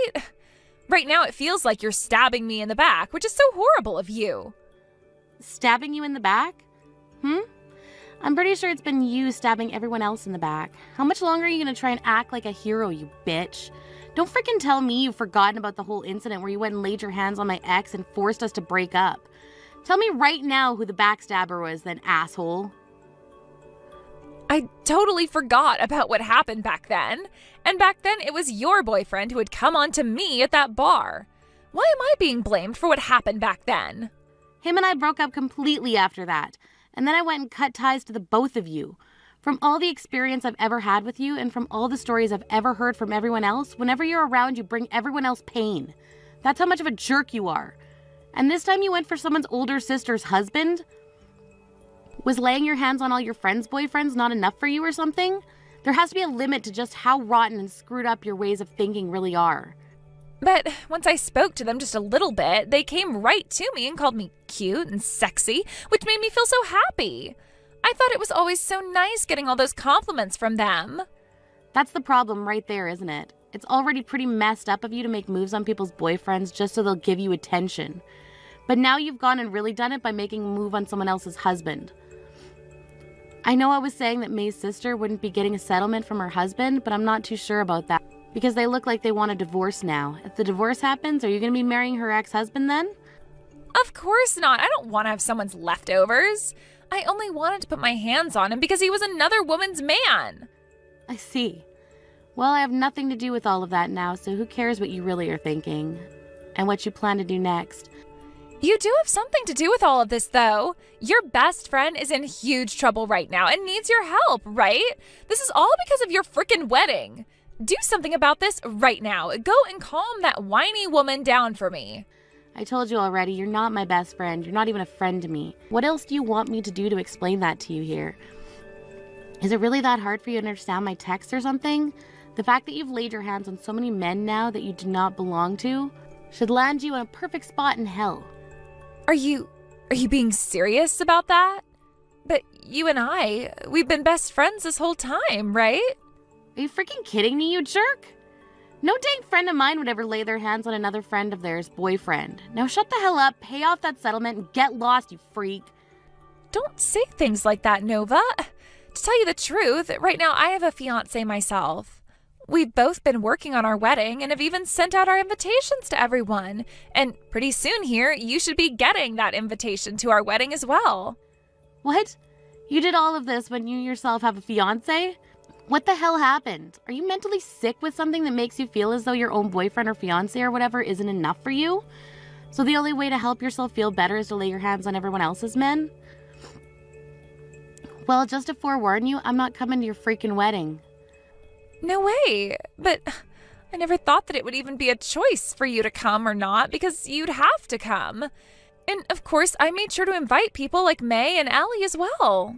Right now it feels like you're stabbing me in the back, which is so horrible of you. Stabbing you in the back? I'm pretty sure it's been you stabbing everyone else in the back. How much longer are you going to try and act like a hero, you bitch? Don't freaking tell me you've forgotten about the whole incident where you went and laid your hands on my ex and forced us to break up. Tell me right now who the backstabber was, then, asshole. I totally forgot about what happened back then. And back then it was your boyfriend who had come on to me at that bar. Why am I being blamed for what happened back then? Him and I broke up completely after that. And then I went and cut ties to the both of you. From all the experience I've ever had with you and from all the stories I've ever heard from everyone else, whenever you're around, you bring everyone else pain. That's how much of a jerk you are. And this time you went for someone's older sister's husband? Was laying your hands on all your friends' boyfriends not enough for you or something? There has to be a limit to just how rotten and screwed up your ways of thinking really are. But once I spoke to them just a little bit, they came right to me and called me cute and sexy, which made me feel so happy. I thought it was always so nice getting all those compliments from them. That's the problem right there, isn't it? It's already pretty messed up of you to make moves on people's boyfriends just so they'll give you attention. But now you've gone and really done it by making a move on someone else's husband. I know I was saying that May's sister wouldn't be getting a settlement from her husband, but I'm not too sure about that. Because they look like they want a divorce now. If the divorce happens, are you going to be marrying her ex-husband then? Of course not. I don't want to have someone's leftovers. I only wanted to put my hands on him because he was another woman's man. I see. Well, I have nothing to do with all of that now, so who cares what you really are thinking? And what you plan to do next? You do have something to do with all of this, though. Your best friend is in huge trouble right now and needs your help, right? This is all because of your frickin' wedding. Do something about this right now. Go and calm that whiny woman down for me. I told you already, you're not my best friend. You're not even a friend to me. What else do you want me to do to explain that to you here? Is it really that hard for you to understand my text or something? The fact that you've laid your hands on so many men now that you do not belong to should land you in a perfect spot in hell. Are you being serious about that? But you and we've been best friends this whole time, right? Are you freaking kidding me, you jerk? No dang friend of mine would ever lay their hands on another friend of theirs' boyfriend. Now shut the hell up, pay off that settlement, and get lost, you freak. Don't say things like that, Nova. To tell you the truth, right now I have a fiancé myself. We've both been working on our wedding and have even sent out our invitations to everyone. And pretty soon here, you should be getting that invitation to our wedding as well. What? You did all of this when you yourself have a fiancé? What the hell happened? Are you mentally sick with something that makes you feel as though your own boyfriend or fiancé or whatever isn't enough for you? So the only way to help yourself feel better is to lay your hands on everyone else's men? Well, just to forewarn you, I'm not coming to your freaking wedding. No way, but I never thought that it would even be a choice for you to come or not because you'd have to come. And of course, I made sure to invite people like May and Allie as well.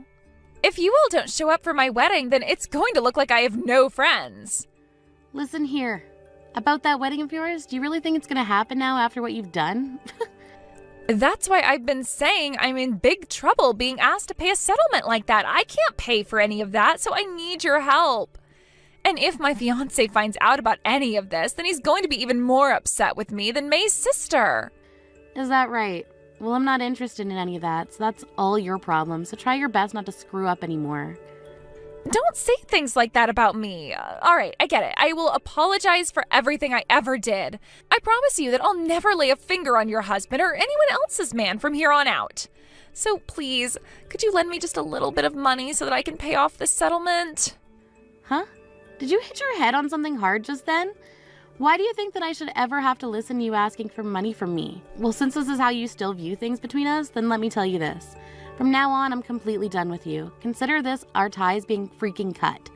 If you all don't show up for my wedding, then it's going to look like I have no friends. Listen here. About that wedding of yours, do you really think it's going to happen now after what you've done? That's why I've been saying I'm in big trouble being asked to pay a settlement like that. I can't pay for any of that, so I need your help. And if my fiancé finds out about any of this, then he's going to be even more upset with me than May's sister. Is that right? Well, I'm not interested in any of that, so that's all your problem. So try your best not to screw up anymore. Don't say things like that about me. All right, I get it. I will apologize for everything I ever did. I promise you that I'll never lay a finger on your husband or anyone else's man from here on out. So please, could you lend me just a little bit of money so that I can pay off this settlement? Huh? Did you hit your head on something hard just then? Why do you think that I should ever have to listen to you asking for money from me? Well, since this is how you still view things between us, then let me tell you this. From now on, I'm completely done with you. Consider this our ties being freaking cut.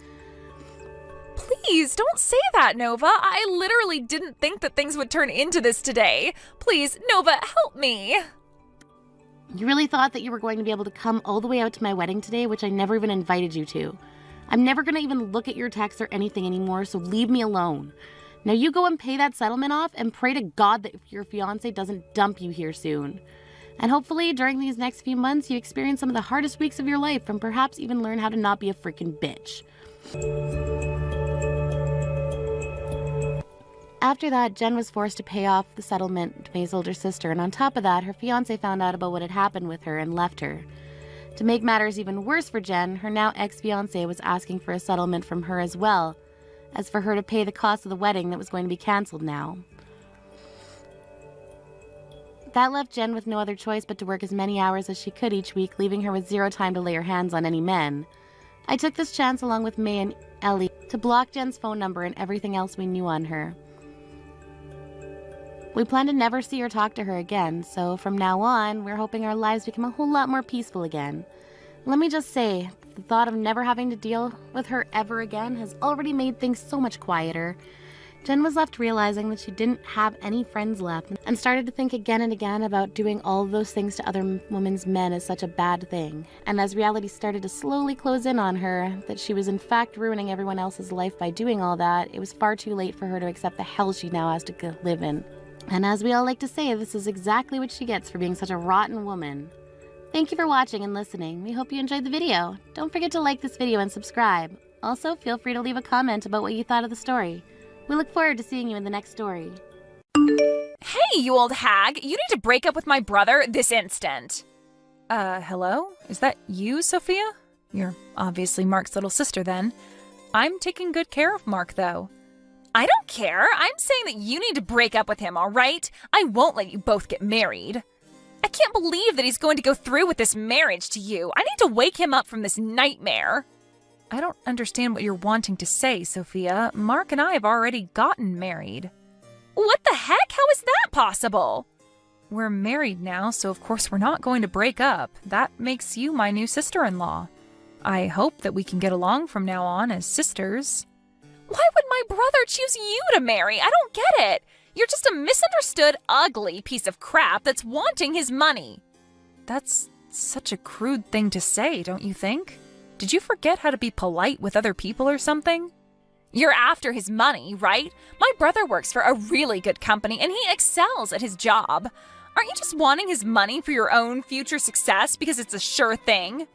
Please, don't say that, Nova. I literally didn't think that things would turn into this today. Please, Nova, help me. You really thought that you were going to be able to come all the way out to my wedding today, which I never even invited you to. I'm never going to even look at your texts or anything anymore, so leave me alone. Now you go and pay that settlement off and pray to God that your fiancé doesn't dump you here soon. And hopefully during these next few months you experience some of the hardest weeks of your life and perhaps even learn how to not be a freaking bitch. After that, Jen was forced to pay off the settlement to May's older sister, and on top of that, her fiancé found out about what had happened with her and left her. To make matters even worse for Jen, her now ex-fiancé was asking for a settlement from her as well, as for her to pay the cost of the wedding that was going to be cancelled now. That left Jen with no other choice but to work as many hours as she could each week, leaving her with zero time to lay her hands on any men. I took this chance along with May and Ellie to block Jen's phone number and everything else we knew on her. We plan to never see or talk to her again, so from now on, we're hoping our lives become a whole lot more peaceful again. Let me just say, the thought of never having to deal with her ever again has already made things so much quieter. Jen was left realizing that she didn't have any friends left and started to think again and again about doing all of those things to other women's men as such a bad thing. And as reality started to slowly close in on her, that she was in fact ruining everyone else's life by doing all that, it was far too late for her to accept the hell she now has to live in. And as we all like to say, this is exactly what she gets for being such a rotten woman. Thank you for watching and listening. We hope you enjoyed the video. Don't forget to like this video and subscribe. Also, feel free to leave a comment about what you thought of the story. We look forward to seeing you in the next story. Hey, you old hag! You need to break up with my brother this instant! Hello? Is that you, Sophia? You're obviously Mark's little sister, then. I'm taking good care of Mark, though. I don't care! I'm saying that you need to break up with him, alright? I won't let you both get married. I can't believe that he's going to go through with this marriage to you. I need to wake him up from this nightmare. I don't understand what you're wanting to say, Sophia. Mark and I have already gotten married. What the heck? How is that possible? We're married now, so of course we're not going to break up. That makes you my new sister-in-law. I hope that we can get along from now on as sisters. Why would my brother choose you to marry? I don't get it. You're just a misunderstood, ugly piece of crap that's wanting his money. That's such a crude thing to say, don't you think? Did you forget how to be polite with other people or something? You're after his money, right? My brother works for a really good company and he excels at his job. Aren't you just wanting his money for your own future success because it's a sure thing?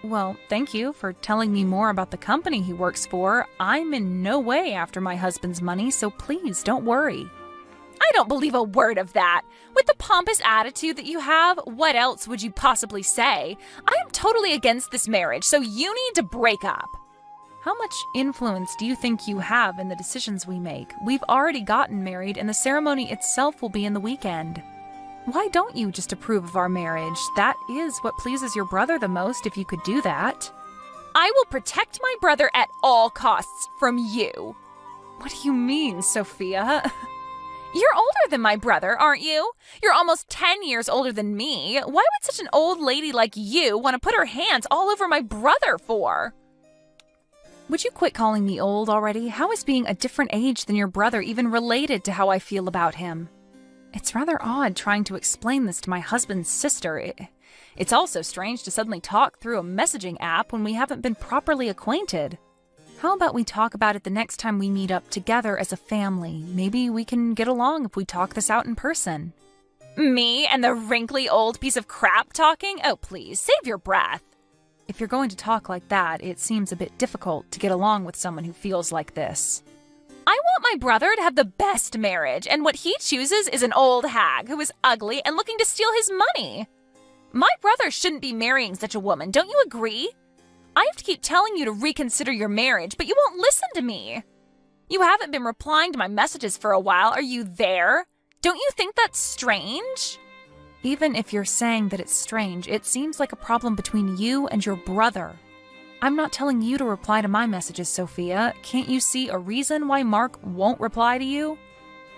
Well, thank you for telling me more about the company he works for. I'm in no way after my husband's money, so please don't worry. I don't believe a word of that. With the pompous attitude that you have, what else would you possibly say? I am totally against this marriage, so you need to break up. How much influence do you think you have in the decisions we make? We've already gotten married, and the ceremony itself will be in the weekend. Why don't you just approve of our marriage? That is what pleases your brother the most, if you could do that. I will protect my brother at all costs from you. What do you mean, Sophia? You're older than my brother, aren't you? You're almost 10 years older than me. Why would such an old lady like you want to put her hands all over my brother for? Would you quit calling me old already? How is being a different age than your brother even related to how I feel about him? It's rather odd trying to explain this to my husband's sister. It's also strange to suddenly talk through a messaging app when we haven't been properly acquainted. How about we talk about it the next time we meet up together as a family? Maybe we can get along if we talk this out in person. Me and the wrinkly old piece of crap talking? Oh, please, save your breath. If you're going to talk like that, it seems a bit difficult to get along with someone who feels like this. I want my brother to have the best marriage, and what he chooses is an old hag who is ugly and looking to steal his money. My brother shouldn't be marrying such a woman, don't you agree? I have to keep telling you to reconsider your marriage, but you won't listen to me. You haven't been replying to my messages for a while. Are you there? Don't you think that's strange? Even if you're saying that it's strange, it seems like a problem between you and your brother. I'm not telling you to reply to my messages, Sophia. Can't you see a reason why Mark won't reply to you?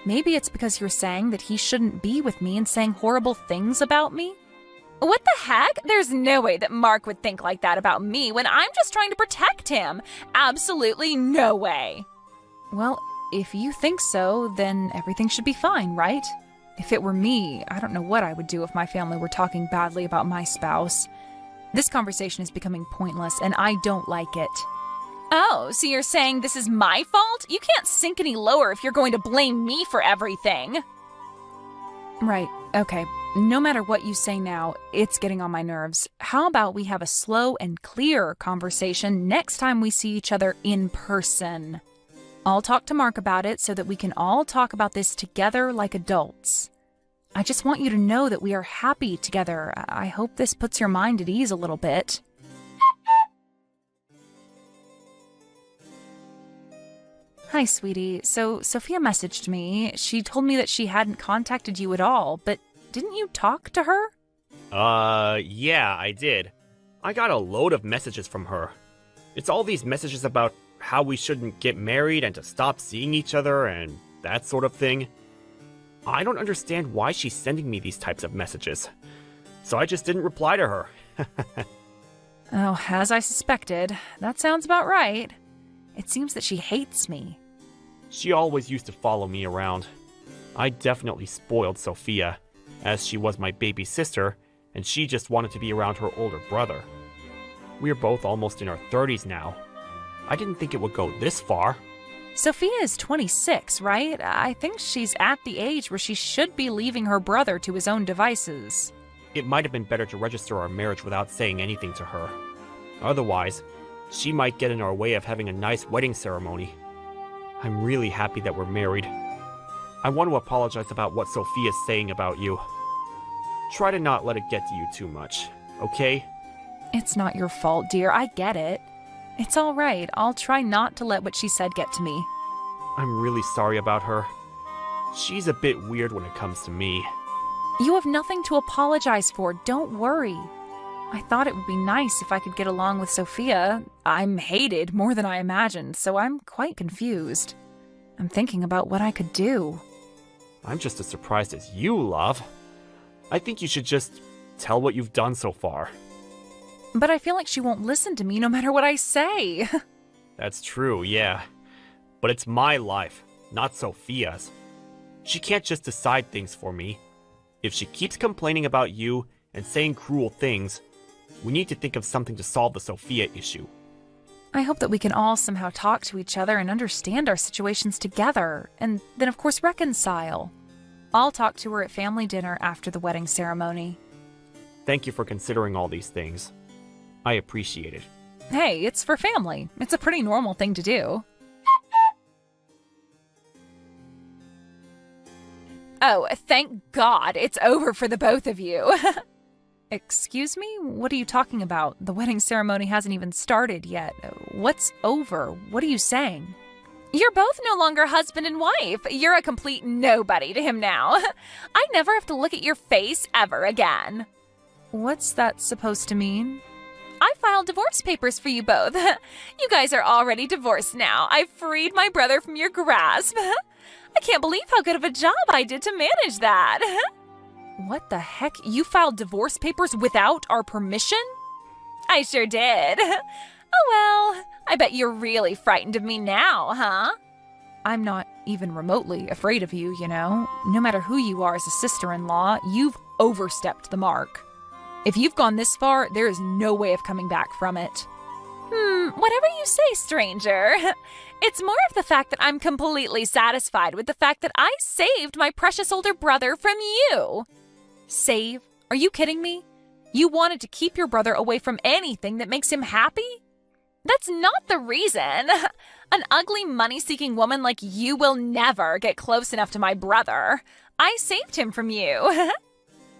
Maybe it's because you're saying that he shouldn't be with me and saying horrible things about me? What the heck? There's no way that Mark would think like that about me when I'm just trying to protect him. Absolutely no way. Well, if you think so, then everything should be fine, right? If it were me, I don't know what I would do if my family were talking badly about my spouse. This conversation is becoming pointless, and I don't like it. Oh, so you're saying this is my fault? You can't sink any lower if you're going to blame me for everything. Right, okay. No matter what you say now, it's getting on my nerves. How about we have a slow and clear conversation next time we see each other in person? I'll talk to Mark about it so that we can all talk about this together like adults. I just want you to know that we are happy together. I hope this puts your mind at ease a little bit. Hi, sweetie. So, Sophia messaged me. She told me that she hadn't contacted you at all, but didn't you talk to her? Yeah, I did. I got a load of messages from her. It's all these messages about how we shouldn't get married and to stop seeing each other and that sort of thing. I don't understand why she's sending me these types of messages. So I just didn't reply to her. Oh, as I suspected. That sounds about right. It seems that she hates me. She always used to follow me around. I definitely spoiled Sophia, as she was my baby sister, and she just wanted to be around her older brother. We're both almost in our 30s now. I didn't think it would go this far. Sophia is 26, right? I think she's at the age where she should be leaving her brother to his own devices. It might have been better to register our marriage without saying anything to her. Otherwise, she might get in our way of having a nice wedding ceremony. I'm really happy that we're married. I want to apologize about what Sophia's saying about you. Try to not let it get to you too much, okay? It's not your fault, dear. I get it. It's all right. I'll try not to let what she said get to me. I'm really sorry about her. She's a bit weird when it comes to me. You have nothing to apologize for. Don't worry. I thought it would be nice if I could get along with Sophia. I'm hated more than I imagined, so I'm quite confused. I'm thinking about what I could do. I'm just as surprised as you, love. I think you should just tell what you've done so far. But I feel like she won't listen to me no matter what I say. That's true, yeah. But it's my life, not Sophia's. She can't just decide things for me. If she keeps complaining about you and saying cruel things, we need to think of something to solve the Sophia issue. I hope that we can all somehow talk to each other and understand our situations together, and then of course reconcile. I'll talk to her at family dinner after the wedding ceremony. Thank you for considering all these things. I appreciate it. Hey, it's for family. It's a pretty normal thing to do. Oh, thank God it's over for the both of you. Excuse me? What are you talking about? The wedding ceremony hasn't even started yet. What's over? What are you saying? You're both no longer husband and wife. You're a complete nobody to him now. I never have to look at your face ever again. What's that supposed to mean? I filed divorce papers for you both. You guys are already divorced now. I freed my brother from your grasp. I can't believe how good of a job I did to manage that. What the heck? You filed divorce papers without our permission? I sure did. Oh well, I bet you're really frightened of me now, huh? I'm not even remotely afraid of you, you know. No matter who you are as a sister-in-law, you've overstepped the mark. If you've gone this far, there is no way of coming back from it. Whatever you say, stranger. It's more of the fact that I'm completely satisfied with the fact that I saved my precious older brother from you. Save? Are you kidding me? You wanted to keep your brother away from anything that makes him happy? That's not the reason. An ugly, money-seeking woman like you will never get close enough to my brother. I saved him from you.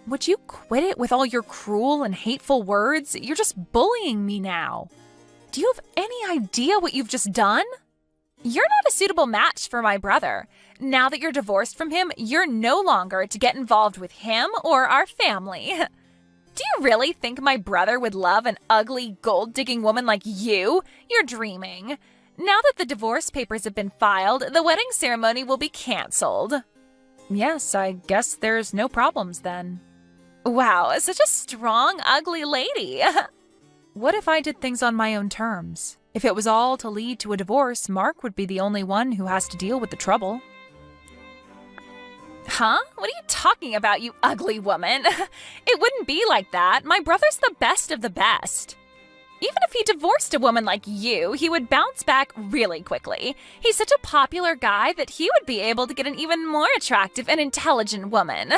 Would you quit it with all your cruel and hateful words? You're just bullying me now. Do you have any idea what you've just done? You're not a suitable match for my brother. Now that you're divorced from him, you're no longer to get involved with him or our family. Do you really think my brother would love an ugly, gold-digging woman like you? You're dreaming. Now that the divorce papers have been filed, the wedding ceremony will be canceled. Yes, I guess there's no problems then. Wow, such a strong, ugly lady. What if I did things on my own terms? If it was all to lead to a divorce, Mark would be the only one who has to deal with the trouble. Huh? What are you talking about, you ugly woman? It wouldn't be like that. My brother's the best of the best. Even if he divorced a woman like you, he would bounce back really quickly. He's such a popular guy that he would be able to get an even more attractive and intelligent woman.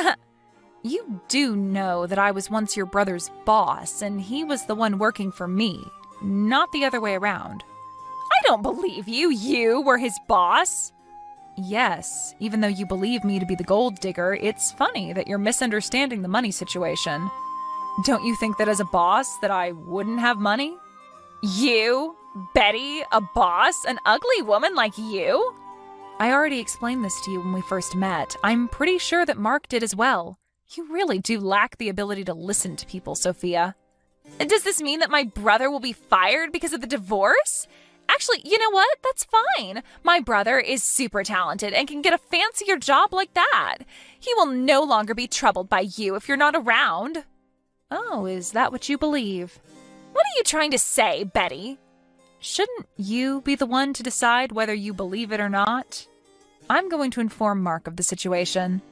You do know that I was once your brother's boss, and he was the one working for me, not the other way around. I don't believe you. You were his boss. Yes, even though you believe me to be the gold digger, it's funny that you're misunderstanding the money situation. Don't you think that as a boss that I wouldn't have money? You? Betty? A boss? An ugly woman like you? I already explained this to you when we first met. I'm pretty sure that Mark did as well. You really do lack the ability to listen to people, Sophia. Does this mean that my brother will be fired because of the divorce? Actually, you know what? That's fine. My brother is super talented and can get a fancier job like that. He will no longer be troubled by you if you're not around. Oh, is that what you believe? What are you trying to say, Betty? Shouldn't you be the one to decide whether you believe it or not? I'm going to inform Mark of the situation.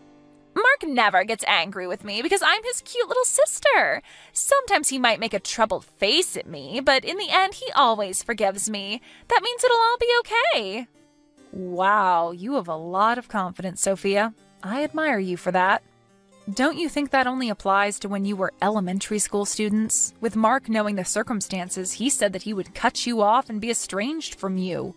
Mark never gets angry with me because I'm his cute little sister. Sometimes he might make a troubled face at me, but in the end, he always forgives me. That means it'll all be okay. Wow, you have a lot of confidence, Sophia. I admire you for that. Don't you think that only applies to when you were elementary school students? With Mark knowing the circumstances, he said that he would cut you off and be estranged from you.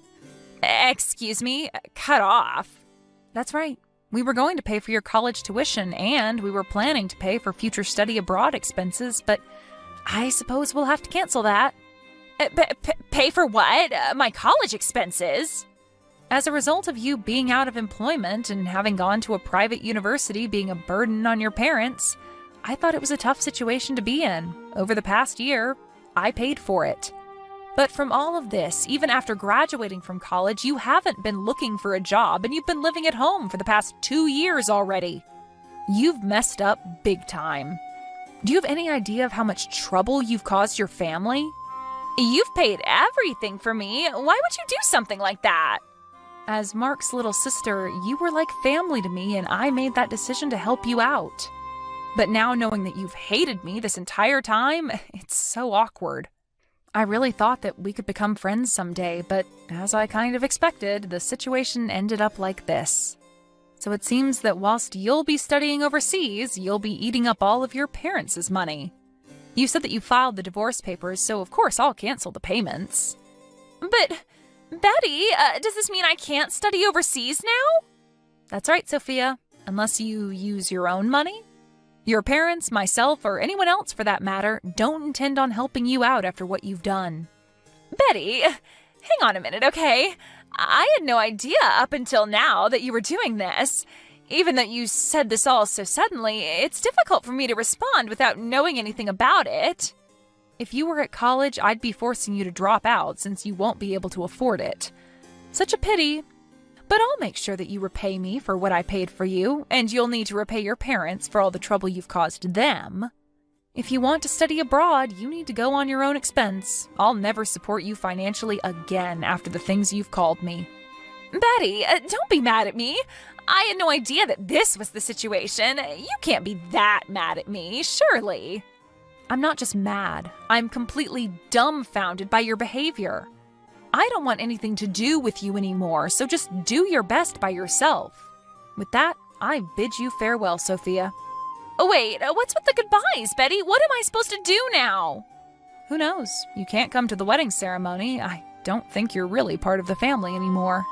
Excuse me? Cut off? That's right. We were going to pay for your college tuition, and we were planning to pay for future study abroad expenses, but I suppose we'll have to cancel that. Pay for what? My college expenses? As a result of you being out of employment and having gone to a private university being a burden on your parents, I thought it was a tough situation to be in. Over the past year, I paid for it. But from all of this, even after graduating from college, you haven't been looking for a job and you've been living at home for the past 2 years already. You've messed up big time. Do you have any idea of how much trouble you've caused your family? You've paid everything for me. Why would you do something like that? As Mark's little sister, you were like family to me, and I made that decision to help you out. But now knowing that you've hated me this entire time, it's so awkward. I really thought that we could become friends someday, but as I kind of expected, the situation ended up like this. So it seems that whilst you'll be studying overseas, you'll be eating up all of your parents' money. You said that you filed the divorce papers, so of course I'll cancel the payments. But, Betty, does this mean I can't study overseas now? That's right, Sophia, unless you use your own money. Your parents, myself, or anyone else for that matter, don't intend on helping you out after what you've done. Betty, hang on a minute, okay? I had no idea up until now that you were doing this. Even though you said this all so suddenly, it's difficult for me to respond without knowing anything about it. If you were at college, I'd be forcing you to drop out since you won't be able to afford it. Such a pity. But I'll make sure that you repay me for what I paid for you, and you'll need to repay your parents for all the trouble you've caused them. If you want to study abroad, you need to go on your own expense. I'll never support you financially again after the things you've called me. Betty, don't be mad at me. I had no idea that this was the situation. You can't be that mad at me, surely. I'm not just mad. I'm completely dumbfounded by your behavior. I don't want anything to do with you anymore, so just do your best by yourself. With that, I bid you farewell, Sophia. Oh, wait, what's with the goodbyes, Betty? What am I supposed to do now? Who knows? You can't come to the wedding ceremony. I don't think you're really part of the family anymore.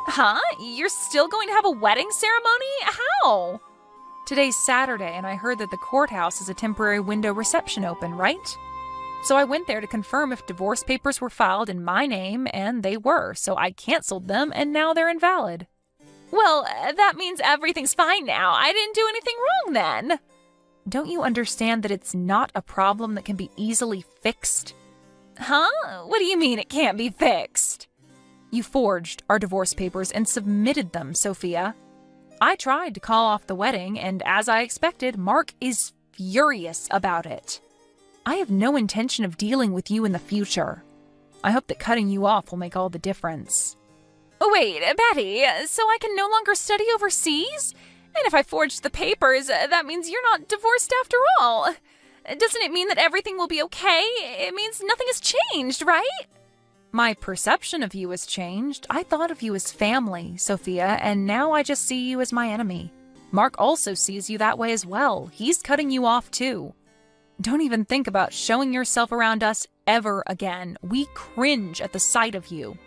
Huh? You're still going to have a wedding ceremony? How? Today's Saturday, and I heard that the courthouse has a temporary window reception open, right? So I went there to confirm if divorce papers were filed in my name, and they were, so I canceled them, and now they're invalid. Well, that means everything's fine now. I didn't do anything wrong then. Don't you understand that it's not a problem that can be easily fixed? Huh? What do you mean it can't be fixed? You forged our divorce papers and submitted them, Sophia. I tried to call off the wedding, and as I expected, Mark is furious about it. I have no intention of dealing with you in the future. I hope that cutting you off will make all the difference. Oh, wait, Betty, so I can no longer study overseas? And if I forged the papers, that means you're not divorced after all. Doesn't it mean that everything will be okay? It means nothing has changed, right? My perception of you has changed. I thought of you as family, Sophia, and now I just see you as my enemy. Mark also sees you that way as well. He's cutting you off too. Don't even think about showing yourself around us ever again. We cringe at the sight of you.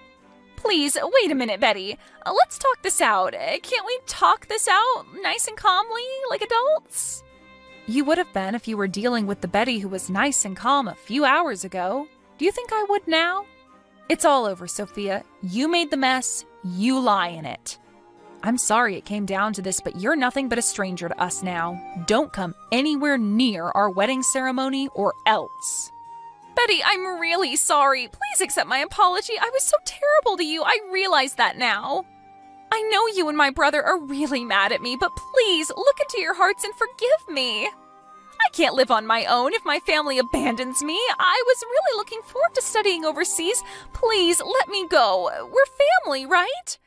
Please, wait a minute, Betty. Let's talk this out. Can't we talk this out nice and calmly, like adults? You would have been if you were dealing with the Betty who was nice and calm a few hours ago. Do you think I would now? It's all over, Sophia. You made the mess. You lie in it. I'm sorry it came down to this, but you're nothing but a stranger to us now. Don't come anywhere near our wedding ceremony or else. Betty, I'm really sorry. Please accept my apology. I was so terrible to you. I realize that now. I know you and my brother are really mad at me, but please look into your hearts and forgive me. I can't live on my own if my family abandons me. I was really looking forward to studying overseas. Please let me go. We're family, right?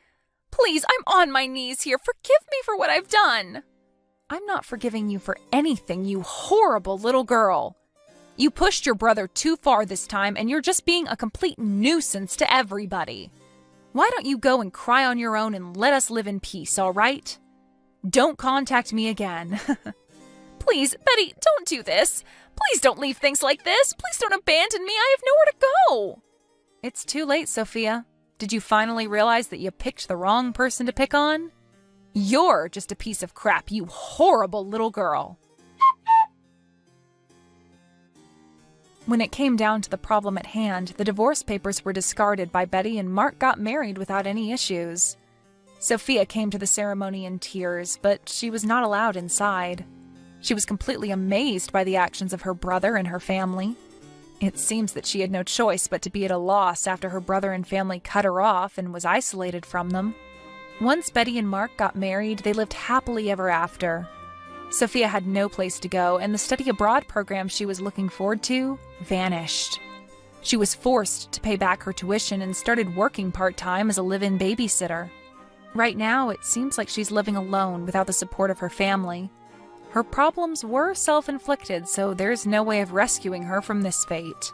Please, I'm on my knees here. Forgive me for what I've done. I'm not forgiving you for anything, you horrible little girl. You pushed your brother too far this time, and you're just being a complete nuisance to everybody. Why don't you go and cry on your own and let us live in peace, all right? Don't contact me again. Please, Betty, don't do this. Please don't leave things like this. Please don't abandon me. I have nowhere to go. It's too late, Sophia. Did you finally realize that you picked the wrong person to pick on? You're just a piece of crap, you horrible little girl. When it came down to the problem at hand, the divorce papers were discarded by Betty and Mark got married without any issues. Sophia came to the ceremony in tears, but she was not allowed inside. She was completely amazed by the actions of her brother and her family. It seems that she had no choice but to be at a loss after her brother and family cut her off and was isolated from them. Once Betty and Mark got married, they lived happily ever after. Sophia had no place to go, and the study abroad program she was looking forward to vanished. She was forced to pay back her tuition and started working part-time as a live-in babysitter. Right now, it seems like she's living alone without the support of her family. Her problems were self-inflicted, so there's no way of rescuing her from this fate.